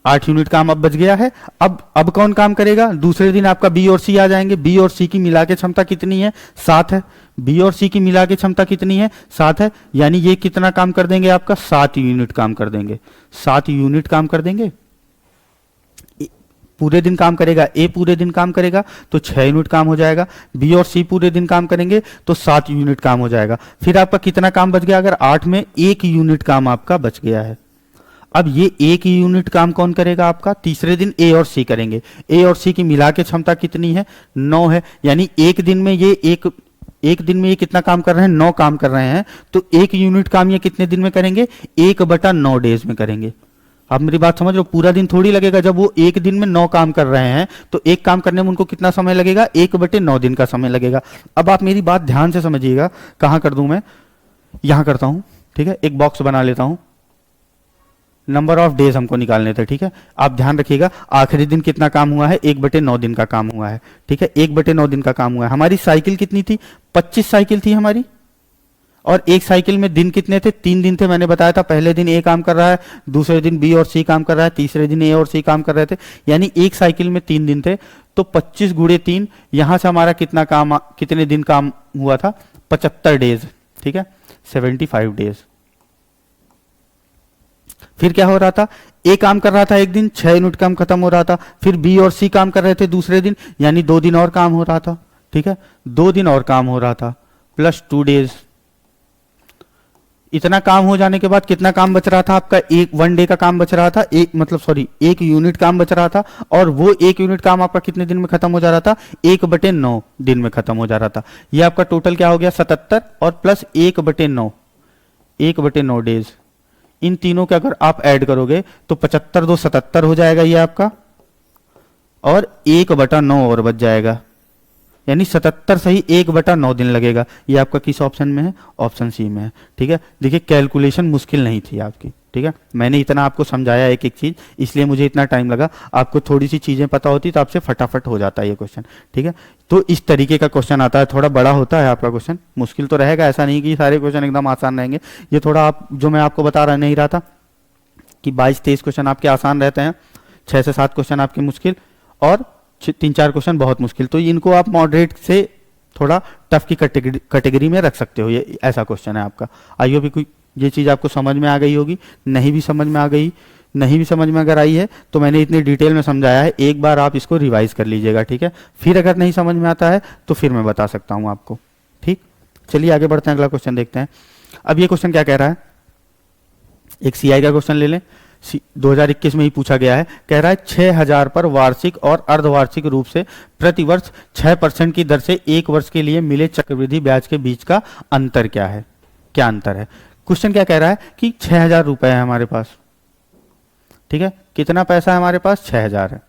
8 यूनिट काम अब बच गया है। अब कौन काम करेगा, दूसरे दिन आपका बी और सी आ जाएंगे। बी और सी की मिला के क्षमता कितनी है, 7 है। बी और सी की मिला के क्षमता कितनी है, 7 है। यानी ये कितना काम कर देंगे, आपका 7 यूनिट काम कर देंगे। 7 यूनिट काम कर देंगे। पूरे दिन काम करेगा ए, पूरे दिन काम करेगा तो 6 यूनिट काम हो जाएगा। बी और सी पूरे दिन काम करेंगे तो 7 यूनिट काम हो जाएगा। फिर आपका कितना काम बच गया, अगर 8 में 1 यूनिट काम आपका बच गया है। अब ये 1 यूनिट काम कौन करेगा, आपका तीसरे दिन ए और सी करेंगे। ए और सी की मिला के क्षमता कितनी है, 9 है। यानी एक दिन में ये कितना काम कर रहे हैं, 9 काम कर रहे हैं। तो 1 यूनिट काम ये कितने दिन में करेंगे, 1/9 डेज में करेंगे। आप मेरी बात समझ रहे हो, पूरा दिन थोड़ी लगेगा। जब वो एक दिन में 9 काम कर रहे हैं तो एक काम करने में उनको कितना समय लगेगा, 1/9 दिन का समय लगेगा। अब आप मेरी बात ध्यान से समझिएगा। कहां कर दूं मैं, यहां करता हूं। ठीक है, एक बॉक्स बना लेता हूं, नंबर ऑफ डेज हमको निकालने थे। ठीक है, आप ध्यान रखिएगा, आखिरी दिन कितना काम हुआ है, 1/9 दिन का काम हुआ है। ठीक है, 1/9 दिन का काम हुआ है। हमारी साइकिल कितनी थी, 25 साइकिल थी हमारी। और एक साइकिल में दिन कितने थे, 3 दिन थे। मैंने बताया था, पहले दिन ए काम कर रहा है, दूसरे दिन बी और सी काम कर रहा है, तीसरे दिन ए और सी काम कर रहे थे। यानी एक साइकिल में 3 दिन थे। तो 25 गुणे 3, यहां से हमारा कितने दिन काम हुआ था, 75 डेज। ठीक है, 75 डेज। फिर क्या हो रहा था, ए काम कर रहा था एक दिन, 6 यूनिट काम खत्म हो रहा था। फिर बी और सी काम कर रहे थे दूसरे दिन, यानी 2 दिन और काम हो रहा था। ठीक है, 2 दिन और काम हो रहा था, प्लस 2 डेज। इतना काम हो जाने के बाद कितना काम बच रहा था आपका, 1 डे का काम बच रहा था, 1 यूनिट काम बच रहा था। और वो 1 यूनिट काम आपका कितने दिन में खत्म हो जा रहा था, 1/9 दिन में खत्म हो जा रहा था। ये आपका टोटल क्या हो गया, 77 और प्लस 1/9, 1/9 डेज। इन तीनों के अगर आप ऐड करोगे तो 75 2 77 हो जाएगा ये आपका, और 1/9 और बच जाएगा। यानी 77 सही 1/9 दिन लगेगा। ये आपका किस ऑप्शन में है, ऑप्शन सी में है। ठीक है, देखिए कैलकुलेशन मुश्किल नहीं थी आपकी। ठीक है, मैंने इतना आपको समझाया एक एक चीज, इसलिए मुझे इतना टाइम लगा। आपको थोड़ी सी चीजें पता होती तो आपसे फटाफट हो जाता है ये क्वेश्चन। ठीक है, तो इस तरीके का क्वेश्चन आता है, थोड़ा बड़ा होता है आपका क्वेश्चन, मुश्किल तो रहेगा, ऐसा नहीं कि सारे क्वेश्चन एकदम आसान रहेंगे। ये थोड़ा आप जो मैं आपको बता रहा नहीं रहा था कि 22-23 क्वेश्चन आपके आसान रहते हैं, 6 से 7 क्वेश्चन आपके मुश्किल, और 3-4 क्वेश्चन बहुत मुश्किल। तो इनको आप मॉडरेट से थोड़ा टफ की कैटेगरी में रख सकते हो। ये ऐसा क्वेश्चन है आपका। आई होप कोई ये चीज आपको समझ में आ गई होगी। नहीं भी समझ में अगर आई है तो मैंने इतनी डिटेल में समझाया है, एक बार आप इसको रिवाइज कर लीजिएगा। ठीक है, फिर अगर नहीं समझ में आता है तो फिर मैं बता सकता हूं आपको। ठीक, चलिए आगे बढ़ते हैं, अगला क्वेश्चन देखते हैं। अब ये क्वेश्चन क्या कह रहा है, एक सीआई का क्वेश्चन ले लें, 2021 में ही पूछा गया है। कह रहा है 6000 पर वार्षिक और अर्धवार्षिक रूप से प्रतिवर्ष 6% की दर से 1 वर्ष के लिए मिले चक्रवृद्धि ब्याज के बीच का अंतर क्या है, क्या अंतर है। क्वेश्चन क्या कह रहा है कि 6000 रुपए है हमारे पास। ठीक है, कितना पैसा है हमारे पास, 6000 है।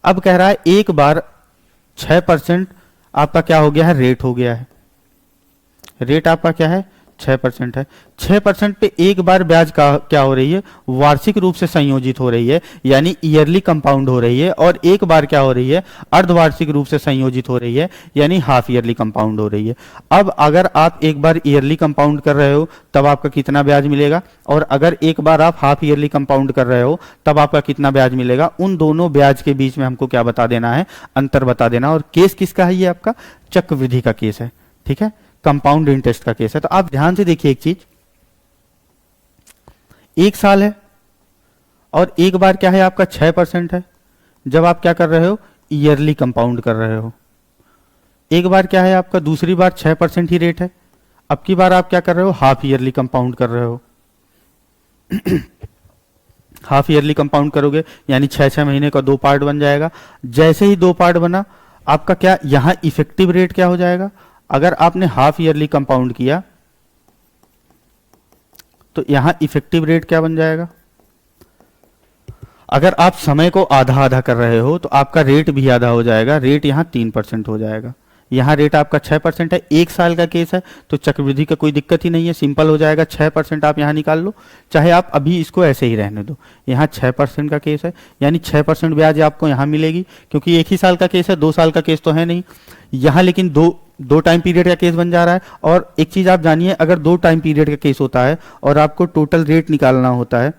अब कह रहा है एक बार 6% आपका क्या हो गया है, रेट हो गया है। रेट आपका क्या है, 6% है। 6% पे एक बार ब्याज का क्या हो रही है, वार्षिक रूप से संयोजित हो रही है, यानी ईयरली कंपाउंड हो रही है। और एक बार क्या हो रही है, अर्धवार्षिक रूप से संयोजित हो रही है, यानी हाफ ईयरली कंपाउंड हो रही है। अब अगर आप एक बार ईयरली कंपाउंड कर रहे हो तब आपका कितना ब्याज मिलेगा, और अगर एक बार आप हाफ ईयरली कंपाउंड कर रहे हो तब आपका कितना ब्याज मिलेगा। उन दोनों ब्याज के बीच में हमको क्या बता देना है, अंतर बता देना। और केस किसका है, ये आपका चक्रवृद्धि का केस है। ठीक है, कंपाउंड इंटरेस्ट का केस है। तो आप ध्यान से देखिए एक चीज, 1 साल है और एक बार क्या है आपका 6% है। जब आप क्या कर रहे हो, ईयरली कंपाउंड कर रहे हो। एक बार क्या है आपका, दूसरी बार 6% ही रेट है। अब की बार आप क्या कर रहे हो, हाफ ईयरली कंपाउंड कर रहे हो। हाफ ईयरली कंपाउंड करोगे यानी 6-6 महीने का 2 पार्ट बन जाएगा। जैसे ही 2 पार्ट बना, आपका क्या यहां इफेक्टिव रेट क्या हो जाएगा, अगर आपने हाफ ईयरली कंपाउंड किया तो यहां इफेक्टिव रेट क्या बन जाएगा, अगर आप समय को आधा आधा कर रहे हो तो आपका रेट भी आधा हो जाएगा, रेट यहाँ 3% हो जाएगा। यहाँ रेट आपका 6% है, 1 साल का केस है तो चक्रवृद्धि का कोई दिक्कत ही नहीं है, सिंपल हो जाएगा। 6% आप यहाँ निकाल लो, चाहे आप अभी इसको ऐसे ही रहने दो। यहाँ 6% का केस है, यानी 6% ब्याज आपको यहाँ मिलेगी, क्योंकि 1 ही साल का केस है, 2 साल का केस तो है नहीं यहाँ। लेकिन दो टाइम पीरियड का केस बन जा रहा है। और एक चीज आप जानिए, अगर 2 टाइम पीरियड का केस होता है और आपको टोटल रेट निकालना होता है,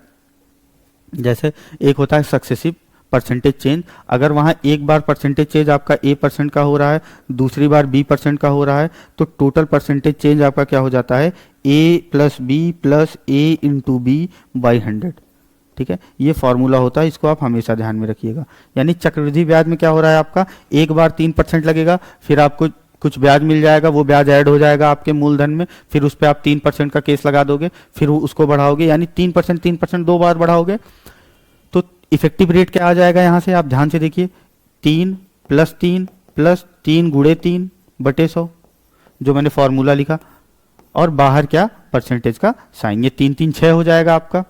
जैसे एक होता है सक्सेसिव परसेंटेज चेंज, अगर वहां एक बार परसेंटेज चेंज आपका A% का हो रहा है, दूसरी बार B% का हो रहा है, तो टोटल परसेंटेज चेंज आपका क्या हो जाता है, A+B+A/B/100। ठीक है, ये फॉर्मूला होता है, इसको आप हमेशा ध्यान में रखिएगा। यानी चक्रवृद्धि ब्याज में क्या हो रहा है आपका, एक बार 3% लगेगा, फिर आपको कुछ ब्याज मिल जाएगा, वो ब्याज ऐड हो जाएगा आपके मूलधन में, फिर उस पर आप 3% का केस लगा दोगे, फिर उसको बढ़ाओगे, यानी 3% 2 बार बढ़ाओगे तो इफेक्टिव रेट क्या आ जाएगा। यहां से आप ध्यान से देखिए, 3 + 3 + 3 × 3/100 जो मैंने फॉर्मूला लिखा, और बाहर क्या, परसेंटेज का साइन, ये 3 3 6 हो जाएगा आपका।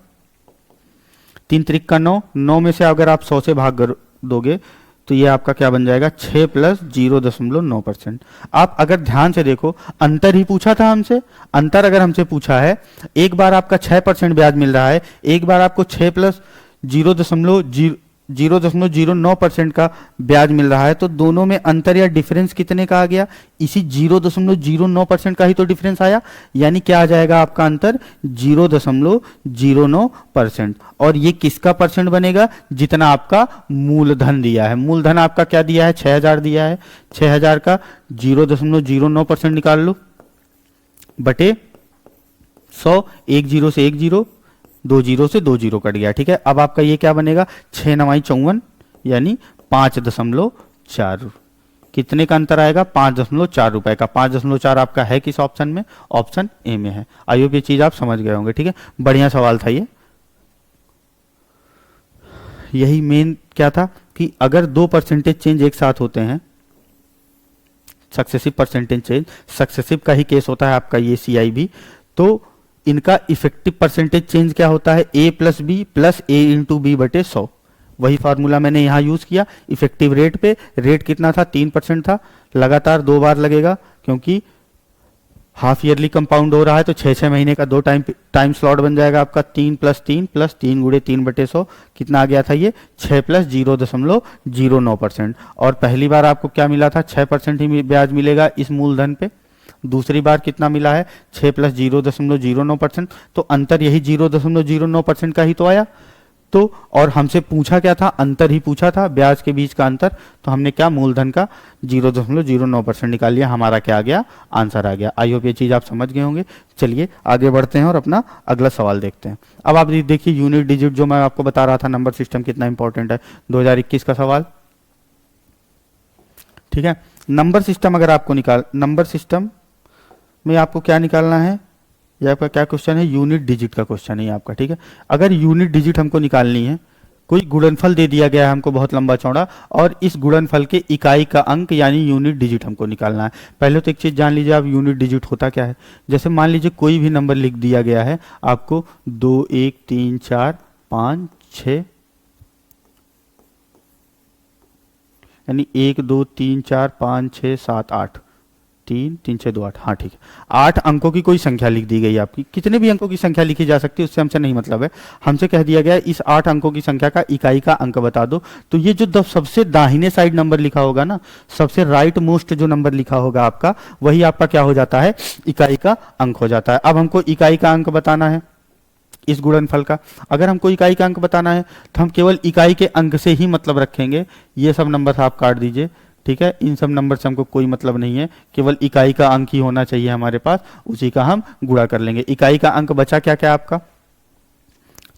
3 त्रिक का 9, 9 में से अगर आप 100 से भाग दोगे तो ये आपका क्या बन जाएगा, 6 + 0.9%। आप अगर ध्यान से देखो, अंतर ही पूछा था हमसे, अंतर अगर हमसे पूछा है, एक बार आपका 6% ब्याज मिल रहा है, एक बार आपको 6 + 0.09% का ब्याज मिल रहा है, तो दोनों में अंतर या डिफरेंस कितने का आ गया, इसी 0.09% का ही तो डिफरेंस आया, यानी क्या आ जाएगा आपका अंतर, 0.09%। और ये किसका परसेंट बनेगा, जितना आपका मूलधन दिया है। मूलधन आपका क्या दिया है, 6000 दिया है, 6000 का 0.09% निकाल लो बटे 100, 1 0 से 1 0, 2 0 से 2 0 कट गया। ठीक है, अब आपका ये क्या बनेगा, 6 9 54, यानी 5.4। कितने का अंतर आएगा, 5.4 रुपए का। 5.4 आपका है किस ऑप्शन में, ऑप्शन ए में है। आई होप ये चीज आप समझ गए होंगे। ठीक है, बढ़िया सवाल था ये। यही मेन क्या था कि अगर 2 परसेंटेज चेंज एक साथ होते हैं, सक्सेसिव परसेंटेज चेंज, सक्सेसिव का ही केस होता है आपका ये CIB, तो इनका इफेक्टिव परसेंटेज चेंज क्या होता है, A+B+A/B/100। वही फार्मूला मैंने यहां यूज किया। इफेक्टिव रेट पे, रेट कितना था, 3% था, लगातार 2 बार लगेगा, क्योंकि हाफ ईयरली कंपाउंड हो रहा है, तो 6 महीने का 2 टाइम स्लॉट बन जाएगा आपका। 3 + 3 + 3 × 3/100 कितना आ गया था, ये 6 + 0.09%। और पहली बार आपको क्या मिला था, 6% ही ब्याज मिलेगा इस मूलधन पे। दूसरी बार कितना मिला है, 6 + 0.09%, तो अंतर यही 0.09% का ही तो आया। तो और हमसे पूछा क्या था, अंतर ही पूछा था, ब्याज के बीच का अंतर, तो हमने क्या, मूलधन का 0.09% निकाल लिया, हमारा क्या आ गया, आंसर आ गया। आई होप ये चीज आप समझ गए होंगे। चलिए आगे बढ़ते हैं और अपना अगला सवाल देखते हैं। अब आप देखिए, यूनिट डिजिट जो मैं आपको बता रहा था, नंबर सिस्टम कितना इंपॉर्टेंट है, 2021 का सवाल। ठीक है, नंबर सिस्टम अगर आपको नंबर सिस्टम में आपको क्या निकालना है, ये आपका क्या क्वेश्चन है, यूनिट डिजिट का क्वेश्चन है आपका। ठीक है, अगर यूनिट डिजिट हमको निकालनी है, कोई गुणनफल दे दिया गया है हमको बहुत लंबा चौड़ा, और इस गुणनफल के इकाई का अंक यानी यूनिट डिजिट हमको निकालना है। पहले तो एक चीज जान लीजिए आप, यूनिट डिजिट होता क्या है। जैसे मान लीजिए कोई भी नंबर लिख दिया गया है आपको, 2 1 3 4 5 6, यानी 1 2 3 4 5 6 7 8, 3 3 6 2 8, हाँ ठीक है, 8 अंकों की कोई संख्या लिख दी गई आपकी। कितने भी अंकों की संख्या लिखी जा सकती है, उससे हमसे नहीं मतलब है। हमसे कह दिया गया है इस 8 अंकों की संख्या का इकाई का अंक बता दो। तो ये जो सबसे दाहिने साइड नंबर लिखा होगा ना, सबसे राइट मोस्ट जो नंबर लिखा होगा आपका, वही आपका क्या हो जाता है, इकाई का अंक हो जाता है। अब हमको इकाई का अंक बताना है इस गुणनफल का। अगर हमको इकाई का अंक बताना है तो हम केवल इकाई के अंक से ही मतलब रखेंगे। ये सब नंबर आप काट दीजिए, ठीक है, इन सब नंबर से हमको कोई मतलब नहीं है, केवल इकाई का अंक ही होना चाहिए हमारे पास, उसी का हम गुणा कर लेंगे। इकाई का अंक बचा क्या क्या आपका,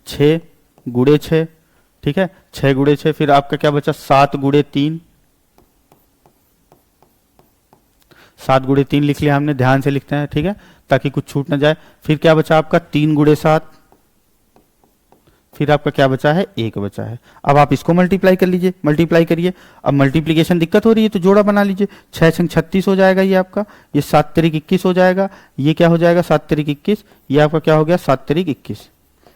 6 × 6, ठीक है, 6 × 6, फिर आपका क्या बचा, 7 × 3, 7 × 3 लिख लिया हमने, ध्यान से लिखते हैं, ठीक है, ताकि कुछ छूट ना जाए। फिर क्या बचा आपका, 3 × 7, फिर आपका क्या बचा है, 1 बचा है। अब आप इसको मल्टीप्लाई कर लीजिए, मल्टीप्लाई करिए। अब मल्टीप्लीकेशन दिक्कत हो रही है तो जोड़ा बना लीजिए, 6 × 36 हो जाएगा ये आपका, ये 7 × 21 हो जाएगा, ये क्या हो जाएगा, 7 × 21, ये आपका क्या हो गया, 7 × 21।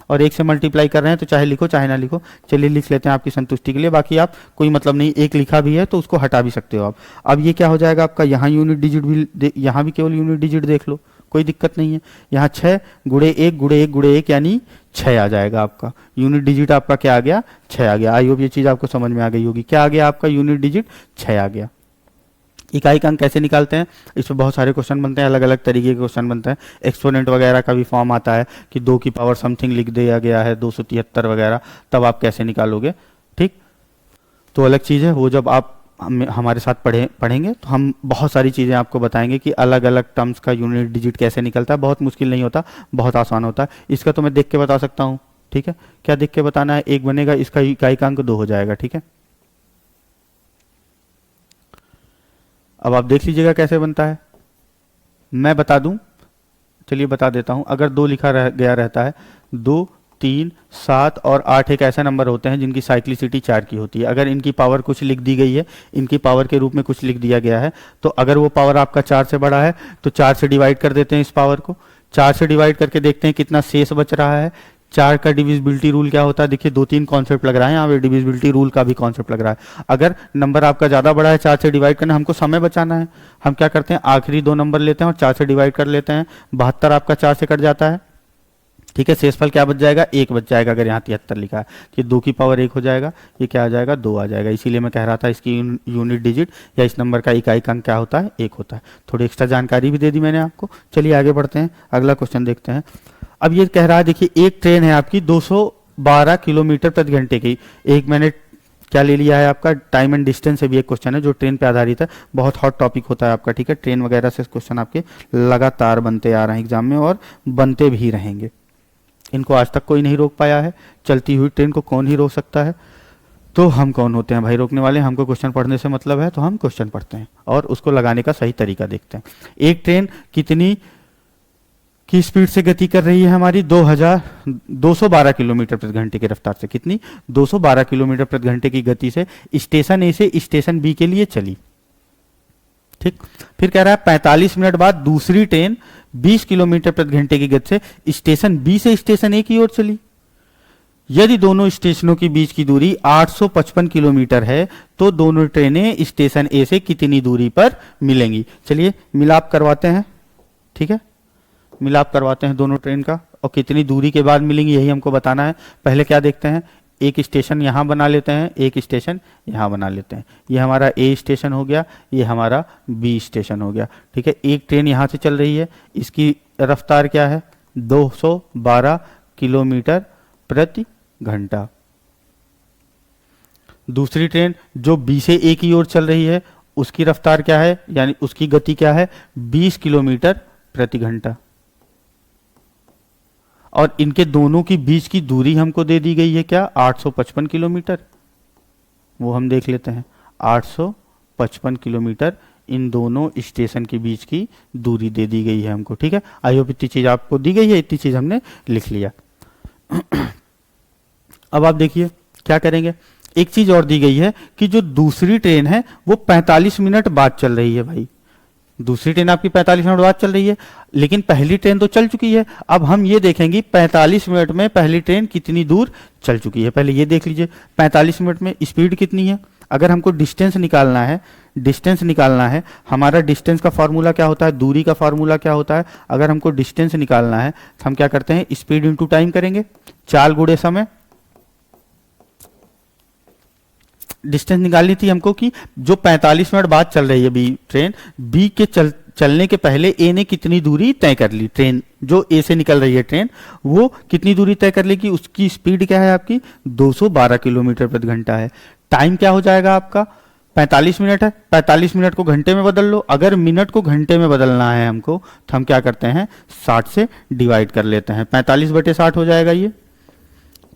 और 1 से मल्टीप्लाई कर रहे हैं तो चाहे लिखो चाहे ना लिखो, चलिए लिख लेते हैं आपकी संतुष्टि के लिए, बाकी आप कोई मतलब नहीं, 1 लिखा भी है तो उसको हटा भी सकते हो आप। अब ये क्या हो जाएगा आपका, यहाँ यूनिट डिजिट भी, यहाँ भी केवल यूनिट डिजिट देख लो, कोई दिक्कत नहीं है। यहाँ 6 गुणे 1 गुणे 1 गुणे 1 यानी 6 आ जाएगा आपका यूनिट डिजिट, आपका क्या आ गया, 6 आ गया। आई होप ये चीज़ आपको समझ में आ गई होगी। क्या आ गया आपका यूनिट डिजिट, 6 आ गया। इकाई का अंक कैसे निकालते हैं, इस पर बहुत सारे क्वेश्चन बनते हैं, अलग अलग तरीके के क्वेश्चन बनते हैं। एक्सपोनेंट वगैरह का भी फॉर्म आता है कि 2 की पावर समथिंग लिख दिया गया है 273 वगैरह, तब आप कैसे निकालोगे, ठीक। तो अलग चीज़ है वो, जब आप हमारे साथ पढ़ेंगे तो हम बहुत सारी चीज़ें आपको बताएंगे कि अलग अलग टर्म्स का यूनिट डिजिट कैसे निकलता है। बहुत मुश्किल नहीं होता, बहुत आसान होता है। इसका तो मैं देख के बता सकता हूँ, ठीक है। क्या देख के बताना है, 1 बनेगा, इसका इकाई का अंक 2 हो जाएगा, ठीक है। अब आप देख लीजिएगा कैसे बनता है, मैं बता दूं, चलिए बता देता हूं। अगर 2 लिखा गया रहता है, 2 3 7 और 8 एक ऐसे नंबर होते हैं जिनकी साइक्लिसिटी 4 की होती है। अगर इनकी पावर कुछ लिख दी गई है, इनकी पावर के रूप में कुछ लिख दिया गया है, तो अगर वो पावर आपका 4 से बड़ा है तो 4 से डिवाइड कर देते हैं इस पावर को, 4 से डिवाइड करके देखते हैं कितना शेष बच रहा है। 4 का डिविजिबिलिटी रूल क्या होता है, देखिए 2-3 कॉन्सेप्ट लग रहा है यहाँ पे, डिविजिबिलिटी रूल का भी कॉन्सेप्ट लग रहा है। अगर नंबर आपका ज़्यादा बड़ा है, 4 से डिवाइड करना, हमको समय बचाना है, हम क्या करते हैं, आखिरी 2 नंबर लेते हैं और 4 से डिवाइड कर लेते हैं। 72 आपका 4 से कट जाता है, ठीक है। शेषफल क्या बच जाएगा, 1 बच जाएगा। अगर यहाँ 73 लिखा है कि 2 की पावर 1 हो जाएगा, ये क्या आ जाएगा, 2 आ जाएगा। इसीलिए मैं कह रहा था इसकी यूनिट डिजिट या इस नंबर का इकाई का अंक क्या होता है, 1 होता है। थोड़ी एक्स्ट्रा जानकारी भी दे दी मैंने आपको। चलिए आगे बढ़ते हैं, अगला क्वेश्चन देखते हैं। अब ये कह रहा है, देखिए एक ट्रेन है आपकी 212 किलोमीटर प्रति घंटे की। एक मैंने क्या ले लिया है आपका, टाइम एंड डिस्टेंस से भी एक क्वेश्चन है जो ट्रेन पे आधारित है, बहुत हॉट टॉपिक होता है आपका, ठीक है। ट्रेन वगैरह से क्वेश्चन आपके लगातार बनते आ रहे हैं एग्जाम में और बनते भी रहेंगे। इनको आज तक कोई नहीं रोक पाया है, चलती हुई ट्रेन को कौन ही रोक सकता है। तो हम कौन होते हैं भाई रोकने वाले, हमको क्वेश्चन पढ़ने से मतलब है, तो हम क्वेश्चन पढ़ते हैं और उसको लगाने का सही तरीका देखते हैं। एक ट्रेन कितनी की स्पीड से गति कर रही है हमारी, 212 किलोमीटर प्रति घंटे की रफ्तार से, कितनी, 212 किलोमीटर प्रति घंटे की गति से स्टेशन ए से स्टेशन बी के लिए चली, ठीक। फिर कह रहा है 45 मिनट बाद दूसरी ट्रेन 20 किलोमीटर प्रति घंटे की गति से स्टेशन बी से स्टेशन ए की ओर चली। यदि दोनों स्टेशनों के बीच की दूरी 855 किलोमीटर है तो दोनों ट्रेनें स्टेशन ए से कितनी दूरी पर मिलेंगी। चलिए मिलाप करवाते हैं, ठीक है, मिलाप करवाते हैं दोनों ट्रेन का, और कितनी दूरी के बाद मिलेंगी यही हमको बताना है। पहले क्या देखते हैं, एक स्टेशन यहाँ बना लेते हैं, एक स्टेशन यहाँ बना लेते हैं। ये हमारा ए स्टेशन हो गया, ये हमारा बी स्टेशन हो गया, ठीक है। एक ट्रेन यहाँ से चल रही है, इसकी रफ्तार क्या है, 212 किलोमीटर प्रति घंटा। दूसरी ट्रेन जो बी से ए की ओर चल रही है उसकी रफ्तार क्या है, यानी उसकी गति क्या है, 20 किलोमीटर प्रति घंटा। और इनके दोनों की बीच की दूरी हमको दे दी गई है क्या, 855 किलोमीटर। वो हम देख लेते हैं, 855 किलोमीटर इन दोनों स्टेशन के बीच की दूरी दे दी गई है हमको, ठीक है। आई होप इतनी चीज आपको दी गई है, इतनी चीज हमने लिख लिया। अब आप देखिए क्या करेंगे, एक चीज और दी गई है कि जो दूसरी ट्रेन है वो 45 मिनट बाद चल रही है भाई। दूसरी ट्रेन आपकी 45 मिनट बाद चल रही है, लेकिन पहली ट्रेन तो चल चुकी है। अब हम ये देखेंगे 45 मिनट में पहली ट्रेन कितनी दूर चल चुकी है। पहले ये देख लीजिए 45 मिनट में स्पीड कितनी है। अगर हमको डिस्टेंस निकालना है, डिस्टेंस निकालना है, हमारा डिस्टेंस का फॉर्मूला क्या होता है, दूरी का फॉर्मूला क्या होता है। अगर हमको डिस्टेंस निकालना है तो हम क्या करते हैं, स्पीड इंटू टाइम करेंगे, चाल गुणे समय। डिस्टेंस निकालनी थी हमको कि जो 45 मिनट बाद चल रही है बी ट्रेन, बी के चलने के पहले ए ने कितनी दूरी तय कर ली, ट्रेन जो ए से निकल रही है ट्रेन वो कितनी दूरी तय कर लेगी, उसकी स्पीड क्या है आपकी 212 किलोमीटर प्रति घंटा है। टाइम क्या हो जाएगा आपका, 45 मिनट है, 45 मिनट को घंटे में बदल लो। अगर मिनट को घंटे में बदलना है हमको तो हम क्या करते हैं, 60 से डिवाइड कर लेते हैं। 45/60 हो जाएगा ये,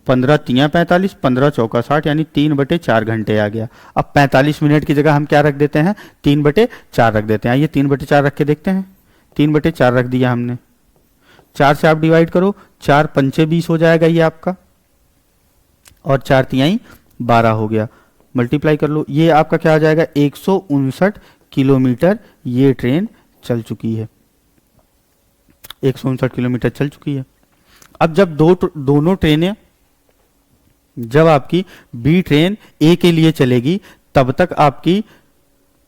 15 तियां 45, 15 चौका 60, यानी 3/4 घंटे आ गया। अब 45 मिनट की जगह हम क्या रख देते हैं, 3/4 रख देते हैं। ये 3/4 रख के देखते हैं, 3/4 रख दिया हमने। 4 से आप डिवाइड करो, 4 पंचे 20 हो जाएगा ये आपका, और 4 तियाई 12 हो गया। मल्टीप्लाई कर लो, ये आपका क्या आ जाएगा, 159 किलोमीटर ये ट्रेन चल चुकी है, 159 किलोमीटर चल चुकी है। अब जब दोनों ट्रेनें, जब आपकी बी ट्रेन ए के लिए चलेगी तब तक आपकी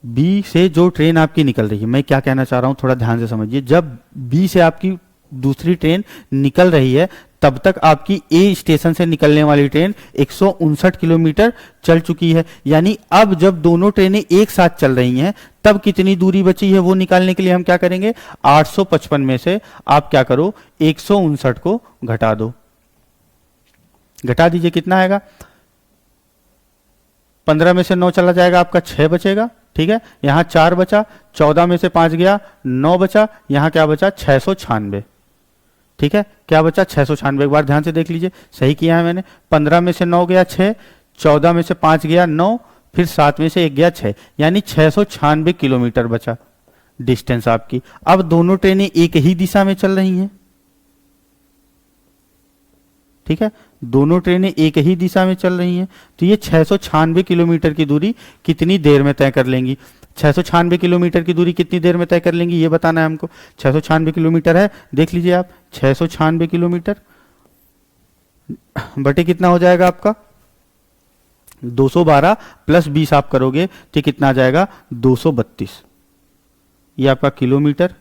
बी से जो ट्रेन आपकी निकल रही है, मैं क्या कहना चाह रहा हूं थोड़ा ध्यान से समझिए, जब बी से आपकी दूसरी ट्रेन निकल रही है तब तक आपकी ए स्टेशन से निकलने वाली ट्रेन 159 किलोमीटर चल चुकी है। यानी अब जब दोनों ट्रेनें एक साथ चल रही हैं तब कितनी दूरी बची है वो निकालने के लिए हम क्या करेंगे, 855 में से आप क्या करो 159 को घटा दो, घटा दीजिए, कितना आएगा, 15 में से 9 चला जाएगा आपका 6 बचेगा, ठीक है, यहां 4 बचा, 14 में से 5 गया 9 बचा, यहां क्या बचा 696, ठीक है, क्या बचा 696। एक बार ध्यान से देख लीजिए, सही किया है मैंने, 15 में से 9 गया 6, 14 में से 5 गया 9, फिर 7 में से 1 गया 6, यानी 696 किलोमीटर बचा डिस्टेंस आपकी। अब दोनों ट्रेनें एक ही दिशा में चल रही हैं, ठीक है, दोनों ट्रेनें एक ही दिशा में चल रही हैं, तो ये 696 किलोमीटर की दूरी कितनी देर में तय कर लेंगी, 696 किलोमीटर की दूरी कितनी देर में तय कर लेंगी ये बताना है हमको। 696 किलोमीटर है, देख लीजिए आप, 696 किलोमीटर बटे कितना हो जाएगा आपका 212 प्लस 20 आप करोगे तो कितना आ जाएगा 232, ये आपका किलोमीटर,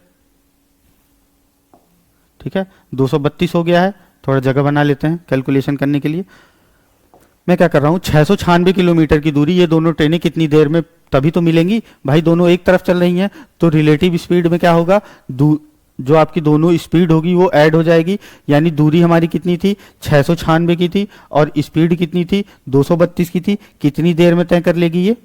ठीक है, 232 हो गया है। थोड़ा जगह बना लेते हैं कैलकुलेशन करने के लिए। मैं क्या कर रहा हूं, 696 किलोमीटर की दूरी, ये दोनों ट्रेनें कितनी देर में तभी तो मिलेंगी भाई, दोनों एक तरफ चल रही हैं, तो रिलेटिव स्पीड में क्या होगा, जो आपकी दोनों स्पीड होगी वो ऐड हो जाएगी, यानी दूरी हमारी कितनी थी 696 की थी और स्पीड कितनी थी 232 की थी, कितनी देर में तय कर लेगी ये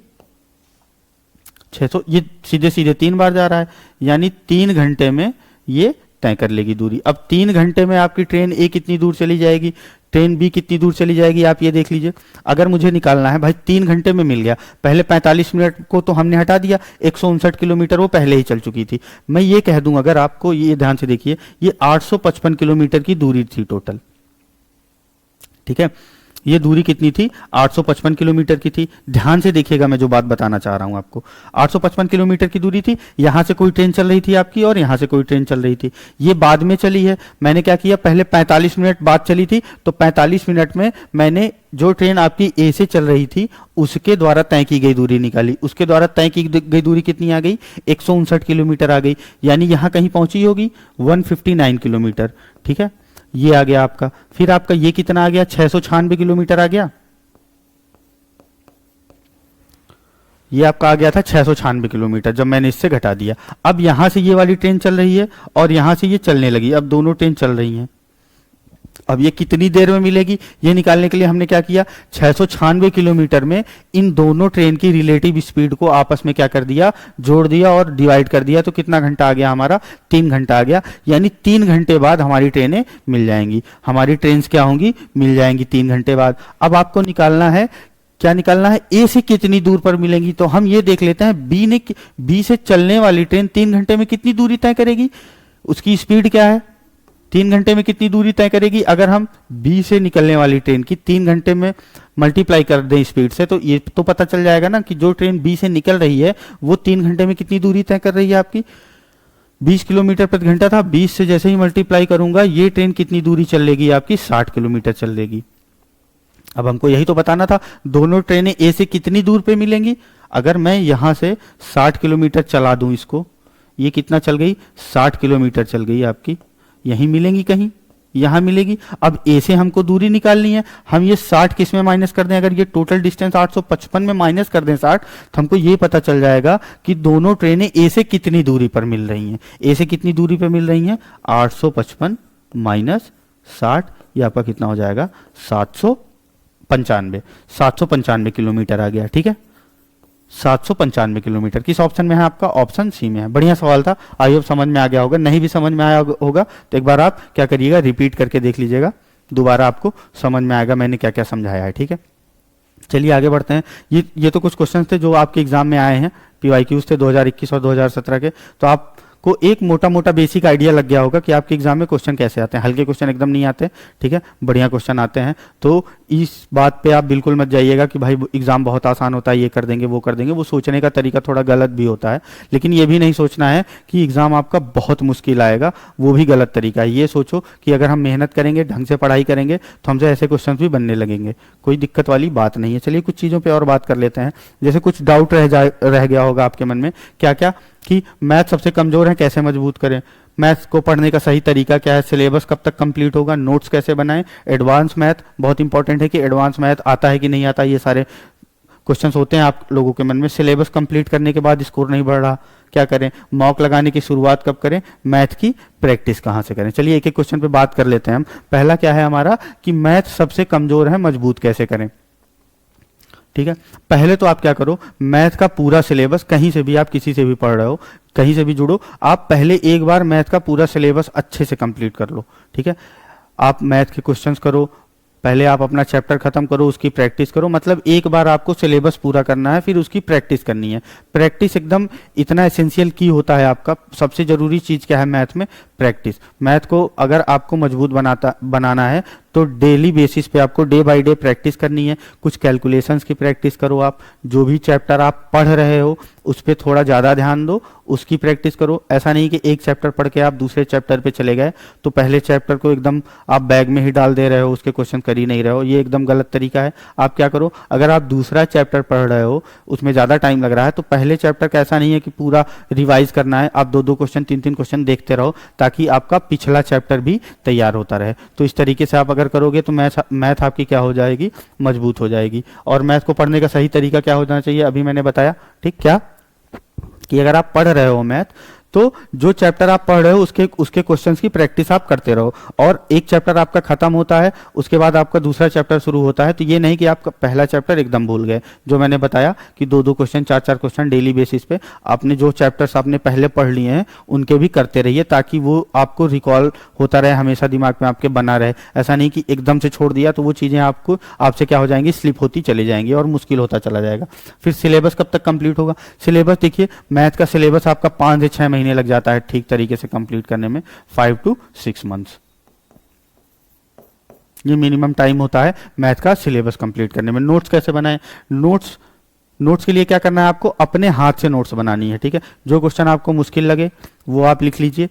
600, ये सीधे सीधे 3 बार जा रहा है, यानी 3 घंटे में ये तय कर लेगी दूरी। अब 3 घंटे में आपकी ट्रेन ए कितनी दूर चली जाएगी, ट्रेन बी कितनी दूर चली जाएगी, आप ये देख लीजिए। अगर मुझे निकालना है भाई 3 घंटे में मिल गया, पहले 45 मिनट को तो हमने हटा दिया, 159 किलोमीटर वो पहले ही चल चुकी थी। मैं ये कह दूं, अगर आपको ये ध्यान से देखिए, ये 855 किलोमीटर की दूरी थी टोटल, ठीक है, ये दूरी कितनी थी 855 किलोमीटर की थी। ध्यान से देखिएगा मैं जो बात बताना चाह रहा हूं आपको, 855 किलोमीटर की दूरी थी, यहां से कोई ट्रेन चल रही थी आपकी और यहां से कोई ट्रेन चल रही थी, ये बाद में चली है। मैंने क्या किया, पहले 45 मिनट बाद चली थी, तो 45 मिनट में मैंने जो ट्रेन आपकी ए से चल रही थी उसके द्वारा तय की गई दूरी निकाली, उसके द्वारा तय की गई दूरी कितनी आ गई 159 किलोमीटर आ गई, यानी यहां कहीं पहुंची होगी 159 किलोमीटर, ठीक है, ये आ गया आपका। फिर आपका ये कितना आ गया 696 किलोमीटर आ गया, ये आपका आ गया था 696 किलोमीटर जब मैंने इससे घटा दिया। अब यहां से ये वाली ट्रेन चल रही है और यहां से ये चलने लगी, अब दोनों ट्रेन चल रही हैं, अब ये कितनी देर में मिलेगी ये निकालने के लिए हमने क्या किया, 696 किलोमीटर में इन दोनों ट्रेन की रिलेटिव स्पीड को आपस में क्या कर दिया, जोड़ दिया और डिवाइड कर दिया, तो कितना घंटा आ गया हमारा 3 घंटा आ गया, यानी 3 घंटे बाद हमारी ट्रेनें मिल जाएंगी, हमारी ट्रेन क्या होंगी, मिल जाएंगी 3 घंटे बाद। अब आपको निकालना है, क्या निकालना है, ए से कितनी दूर पर मिलेंगी, तो हम ये देख लेते हैं बी से चलने वाली ट्रेन 3 घंटे में कितनी दूरी तय करेगी, उसकी स्पीड क्या है, 3 घंटे में कितनी दूरी तय करेगी। अगर हम बी से निकलने वाली ट्रेन की 3 घंटे में मल्टीप्लाई कर दें स्पीड से, तो ये तो पता चल जाएगा ना कि जो ट्रेन बी से निकल रही है वो 3 घंटे में कितनी दूरी तय कर रही है आपकी, 20 किलोमीटर प्रति घंटा था, 20 से जैसे ही मल्टीप्लाई करूंगा ये ट्रेन कितनी दूरी चल लेगी आपकी 60 किलोमीटर चल लेगी। अब हमको यही तो बताना था, दोनों ट्रेनें ए से कितनी दूर पे मिलेंगी। अगर मैं यहां से 60 किलोमीटर चला दूं इसको, ये कितना चल गई 60 किलोमीटर चल गई आपकी, यहीं मिलेंगी कहीं, यहां मिलेगी। अब ए से हमको दूरी निकालनी है, हम ये 60 किस में माइनस कर दें, अगर ये टोटल डिस्टेंस 855 में माइनस कर दें 60, तो हमको ये पता चल जाएगा कि दोनों ट्रेनें ए से कितनी दूरी पर मिल रही हैं। ए से कितनी दूरी पर मिल रही हैं 855 माइनस 60, ये आपका कितना हो जाएगा 795 किलोमीटर आ गया, ठीक है, 795 किलोमीटर। किस ऑप्शन में है आपका, ऑप्शन सी में है। बढ़िया सवाल था, आई होप समझ में आ गया होगा, नहीं भी समझ में आया होगा तो एक बार आप क्या करिएगा, रिपीट करके देख लीजिएगा, दोबारा आपको समझ में आएगा मैंने क्या क्या समझाया है, ठीक है। चलिए आगे बढ़ते हैं। ये तो कुछ क्वेश्चन थे जो आपके एग्जाम में आए हैं, PYQs थे 2021 और 2017 के, तो आप को एक मोटा मोटा बेसिक आइडिया लग गया होगा कि आपके एग्जाम में क्वेश्चन कैसे आते हैं। हल्के क्वेश्चन एकदम नहीं आते, ठीक है, बढ़िया क्वेश्चन आते हैं। तो इस बात पे आप बिल्कुल मत जाइएगा कि भाई एग्जाम बहुत आसान होता है, ये कर देंगे वो कर देंगे। वो सोचने का तरीका थोड़ा गलत भी होता है, लेकिन ये भी नहीं सोचना है कि एग्जाम आपका बहुत मुश्किल आएगा, वो भी गलत तरीका है। ये सोचो कि अगर हम मेहनत करेंगे, ढंग से पढ़ाई करेंगे, तो हमसे ऐसे क्वेश्चन भी बनने लगेंगे, कोई दिक्कत वाली बात नहीं है। चलिए कुछ चीज़ों पे और बात कर लेते हैं। जैसे कुछ डाउट रह गया होगा आपके मन में, क्या क्या, कि मैथ सबसे कमजोर है, कैसे मजबूत करें, मैथ्स को पढ़ने का सही तरीका क्या है, सिलेबस कब तक कंप्लीट होगा, नोट्स कैसे बनाएं, एडवांस मैथ बहुत इंपॉर्टेंट है कि एडवांस मैथ आता है कि नहीं आता, ये सारे क्वेश्चंस होते हैं आप लोगों के मन में। सिलेबस कंप्लीट करने के बाद स्कोर नहीं बढ़ रहा, क्या करें, मॉक लगाने की शुरुआत कब करें, मैथ की प्रैक्टिस कहाँ से करें। चलिए एक एक क्वेश्चन पे बात कर लेते हैं हम। पहला क्या है हमारा कि मैथ सबसे कमजोर है, मजबूत कैसे करें। ठीक है, पहले तो आप क्या करो, मैथ का पूरा सिलेबस, कहीं से भी आप किसी से भी पढ़ रहे हो, कहीं से भी जुड़ो, आप पहले एक बार मैथ का पूरा सिलेबस अच्छे से कंप्लीट कर लो। ठीक है, आप मैथ के क्वेश्चंस करो, पहले आप अपना चैप्टर खत्म करो, उसकी प्रैक्टिस करो। मतलब एक बार आपको सिलेबस पूरा करना है, फिर उसकी प्रैक्टिस करनी है। प्रैक्टिस एकदम इतना एसेंशियल की होता है आपका। सबसे जरूरी चीज क्या है मैथ में, प्रैक्टिस। मैथ को अगर आपको मजबूत बनाना है तो डेली बेसिस पे आपको डे बाय डे प्रैक्टिस करनी है। कुछ कैलकुलेशंस की प्रैक्टिस करो, आप जो भी चैप्टर आप पढ़ रहे हो उस पर थोड़ा ज़्यादा ध्यान दो, उसकी प्रैक्टिस करो। ऐसा नहीं कि एक चैप्टर पढ़ के आप दूसरे चैप्टर पे चले गए तो पहले चैप्टर को एकदम आप बैग में ही डाल दे रहे हो, उसके क्वेश्चन कर ही नहीं रहे हो, ये एकदम गलत तरीका है। आप क्या करो, अगर आप दूसरा चैप्टर पढ़ रहे हो उसमें ज़्यादा टाइम लग रहा है तो पहले चैप्टर का ऐसा नहीं है कि पूरा रिवाइज करना है, आप दो दो क्वेश्चन तीन तीन क्वेश्चन देखते रहो ताकि आपका पिछला चैप्टर भी तैयार होता रहे। तो इस तरीके से आप अगर करोगे तो मैथ आपकी क्या हो जाएगी, मजबूत हो जाएगी। और मैथ को पढ़ने का सही तरीका क्या होना चाहिए, अभी मैंने बताया, ठीक, क्या कि अगर आप पढ़ रहे हो मैथ तो जो चैप्टर आप पढ़ रहे हो उसके क्वेश्चंस की प्रैक्टिस आप करते रहो। और एक चैप्टर आपका खत्म होता है उसके बाद आपका दूसरा चैप्टर शुरू होता है, तो ये नहीं कि आपका पहला चैप्टर एकदम भूल गए। जो मैंने बताया कि दो दो क्वेश्चन चार चार क्वेश्चन डेली बेसिस पे आपने जो चैप्टर्स आपने पहले पढ़ लिए हैं उनके भी करते रहिए ताकि वो आपको रिकॉल होता रहे, हमेशा दिमाग में आपके बना रहे। ऐसा नहीं कि एकदम से छोड़ दिया तो वो चीज़ें आपसे क्या हो जाएंगी, स्लिप होती चली जाएंगी और मुश्किल होता चला जाएगा। फिर सिलेबस कब तक कंप्लीट होगा, सिलेबस देखिए मैथ का सिलेबस आपका 5 से 6 महीने लग जाता है ठीक तरीके से कंप्लीट करने में, 5 to 6 मंथ्स ये मिनिमम टाइम होता है मैथ का सिलेबस कंप्लीट करने में। नोट्स कैसे बनाएं, नोट्स के लिए क्या करना है, आपको अपने हाथ से नोट्स बनानी है। ठीक है, जो क्वेश्चन आपको मुश्किल लगे वो आप लिख लीजिए,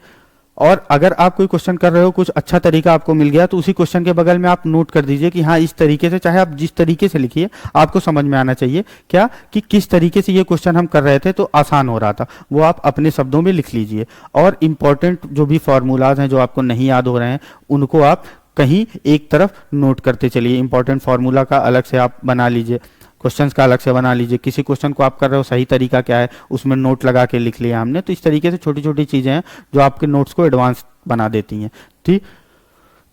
और अगर आप कोई क्वेश्चन कर रहे हो कुछ अच्छा तरीका आपको मिल गया तो उसी क्वेश्चन के बगल में आप नोट कर दीजिए कि हाँ इस तरीके से, चाहे आप जिस तरीके से लिखिए आपको समझ में आना चाहिए क्या कि किस तरीके से ये क्वेश्चन हम कर रहे थे तो आसान हो रहा था, वो आप अपने शब्दों में लिख लीजिए। और इंपॉर्टेंट जो भी फॉर्मूलाज हैं जो आपको नहीं याद हो रहे हैं उनको आप कहीं एक तरफ नोट करते चलिए। इंपॉर्टेंट फॉर्मूला का अलग से आप बना लीजिए, क्वेश्चंस का अलग से बना लीजिए। किसी क्वेश्चन को आप कर रहे हो सही तरीका क्या है उसमें नोट लगा के लिख लिया हमने। तो इस तरीके से छोटी छोटी चीजें हैं जो आपके नोट्स को एडवांस बना देती हैं। ठीक,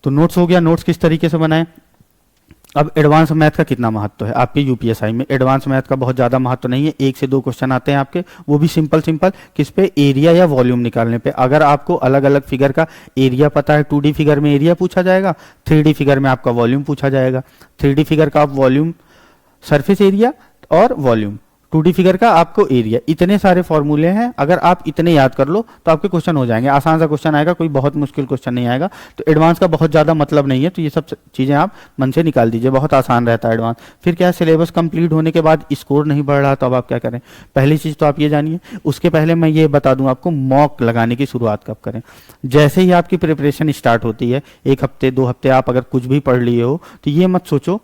तो नोट्स हो गया, नोट्स किस तरीके से बनाएं। अब एडवांस मैथ का कितना महत्व है आपके यूपीएसआई में, एडवांस मैथ का बहुत ज़्यादा महत्व नहीं है। 1 से 2 क्वेश्चन आते हैं आपके, वो भी सिंपल किस पे, एरिया या वॉल्यूम निकालने पे। अगर आपको अलग अलग फिगर का एरिया पता है, 2D फिगर में एरिया पूछा जाएगा, 3D फिगर में आपका वॉल्यूम पूछा जाएगा। 3D फिगर का आप वॉल्यूम, सरफेस एरिया और वॉल्यूम, 2D फिगर का आपको एरिया, इतने सारे फॉर्मूले हैं। अगर आप इतने याद कर लो तो आपके क्वेश्चन हो जाएंगे, आसान सा क्वेश्चन आएगा, कोई बहुत मुश्किल क्वेश्चन नहीं आएगा। तो एडवांस का बहुत ज़्यादा मतलब नहीं है, तो ये सब चीज़ें आप मन से निकाल दीजिए, बहुत आसान रहता है एडवांस। फिर क्या है, सिलेबस कंप्लीट होने के बाद स्कोर नहीं बढ़ रहा तो अब आप क्या करें, पहली चीज़ तो आप ये जानिए। उसके पहले मैं ये बता दूं आपको मॉक लगाने की शुरुआत कब करें। जैसे ही आपकी प्रिपरेशन स्टार्ट होती है, 1 हफ्ते 2 हफ्ते आप अगर कुछ भी पढ़ लिए हो तो ये मत सोचो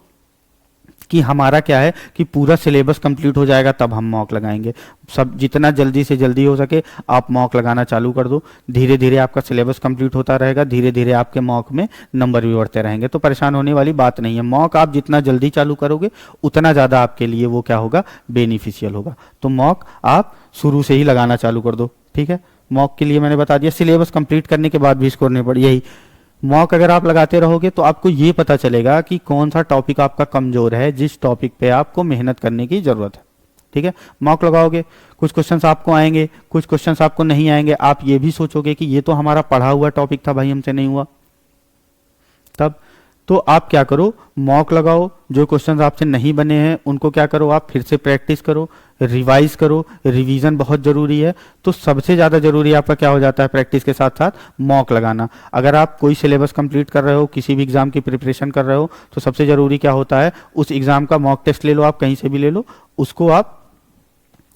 कि हमारा क्या है कि पूरा सिलेबस कंप्लीट हो जाएगा तब हम मॉक लगाएंगे। सब जितना जल्दी से जल्दी हो सके आप मॉक लगाना चालू कर दो। धीरे धीरे आपका सिलेबस कंप्लीट होता रहेगा, धीरे धीरे आपके मॉक में नंबर भी बढ़ते रहेंगे, तो परेशान होने वाली बात नहीं है। मॉक आप जितना जल्दी चालू करोगे उतना ज़्यादा आपके लिए वो क्या होगा, बेनिफिशियल होगा। तो मॉक आप शुरू से ही लगाना चालू कर दो। ठीक है, मॉक के लिए मैंने बता दिया, सिलेबस कंप्लीट करने के बाद भी स्कोर नहीं बढ़, यही मॉक अगर आप लगाते रहोगे तो आपको ये पता चलेगा कि कौन सा टॉपिक आपका कमजोर है, जिस टॉपिक पे आपको मेहनत करने की जरूरत है। ठीक है, मॉक लगाओगे, कुछ क्वेश्चंस आपको आएंगे, कुछ क्वेश्चंस आपको नहीं आएंगे। आप ये भी सोचोगे कि ये तो हमारा पढ़ा हुआ टॉपिक था भाई, हमसे नहीं हुआ। तब तो आप क्या करो, मॉक लगाओ, जो क्वेश्चंस आपसे नहीं बने हैं उनको क्या करो, आप फिर से प्रैक्टिस करो, रिवाइज करो, रिवीजन बहुत जरूरी है। तो सबसे ज्यादा जरूरी आपका क्या हो जाता है प्रैक्टिस के साथ साथ मॉक लगाना। अगर आप कोई सिलेबस कंप्लीट कर रहे हो, किसी भी एग्जाम की प्रिपरेशन कर रहे हो, तो सबसे जरूरी क्या होता है, उस एग्जाम का मॉक टेस्ट ले लो, आप कहीं से भी ले लो, उसको आप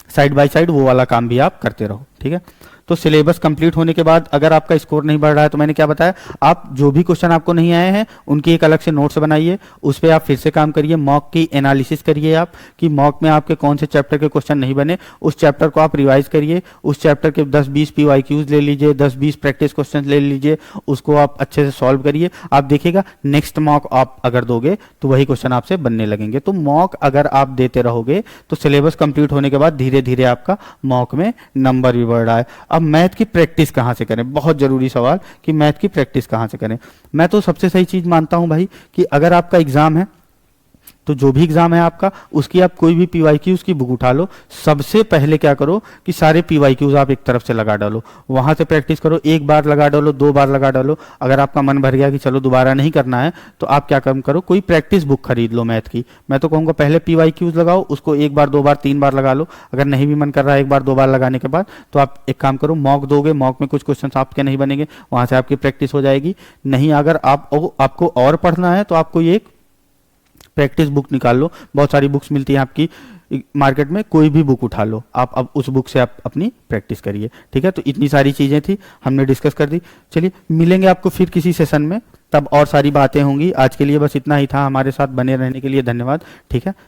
साइड बाय साइड वो वाला काम भी आप करते रहो, ठीक है। तो सिलेबस कंप्लीट होने के बाद अगर आपका स्कोर नहीं बढ़ रहा है, तो मैंने क्या बताया, आप जो भी क्वेश्चन आपको नहीं आए हैं उनकी एक अलग से नोट्स बनाइए, उस पर आप फिर से काम करिए, मॉक की एनालिसिस करिए आप कि मॉक में आपके कौन से चैप्टर के क्वेश्चन नहीं बने, उस चैप्टर को आप रिवाइज करिए, उस चैप्टर के 10-20 PYQs ले लीजिए, 10-20 प्रैक्टिस क्वेश्चन ले लीजिए, उसको आप अच्छे से सॉल्व करिए। आप देखिएगा नेक्स्ट मॉक आप अगर दोगे तो वही क्वेश्चन आपसे बनने लगेंगे। तो मॉक अगर आप देते रहोगे तो सिलेबस कंप्लीट होने के बाद धीरे धीरे आपका मॉक में नंबर भी बढ़ रहा है। अब मैथ की प्रैक्टिस कहाँ से करें, बहुत जरूरी सवाल कि मैथ की प्रैक्टिस कहाँ से करें। मैं तो सबसे सही चीज मानता हूं भाई कि अगर आपका एग्जाम है तो जो भी एग्जाम है आपका, उसकी आप कोई भी PYQs की बुक उठा लो, सबसे पहले क्या करो कि सारे PYQs आप एक तरफ से लगा डालो, वहां से प्रैक्टिस करो, एक बार लगा डालो, 2 बार लगा डालो। अगर आपका मन भर गया कि चलो दोबारा नहीं करना है, तो आप क्या काम करो, कोई प्रैक्टिस बुक खरीद लो मैथ की। मैं तो कहूंगा पहले PYQs लगाओ, उसको 1 बार 2 बार 3 बार लगा लो। अगर नहीं भी मन कर रहा है 1 बार 2 बार लगाने के बाद, तो आप एक काम करो, मॉक दोगे, मॉक में कुछ क्वेश्चन आपके नहीं बनेंगे, वहां से आपकी प्रैक्टिस हो जाएगी। नहीं अगर आपको और पढ़ना है तो आपको एक प्रैक्टिस बुक निकाल लो, बहुत सारी बुक्स मिलती हैं आपकी मार्केट में, कोई भी बुक उठा लो आप, अब उस बुक से आप अपनी प्रैक्टिस करिए, ठीक है। तो इतनी सारी चीजें थी हमने डिस्कस कर दी। चलिए मिलेंगे आपको फिर किसी सेशन में, तब और सारी बातें होंगी। आज के लिए बस इतना ही था, हमारे साथ बने रहने के लिए धन्यवाद, ठीक है।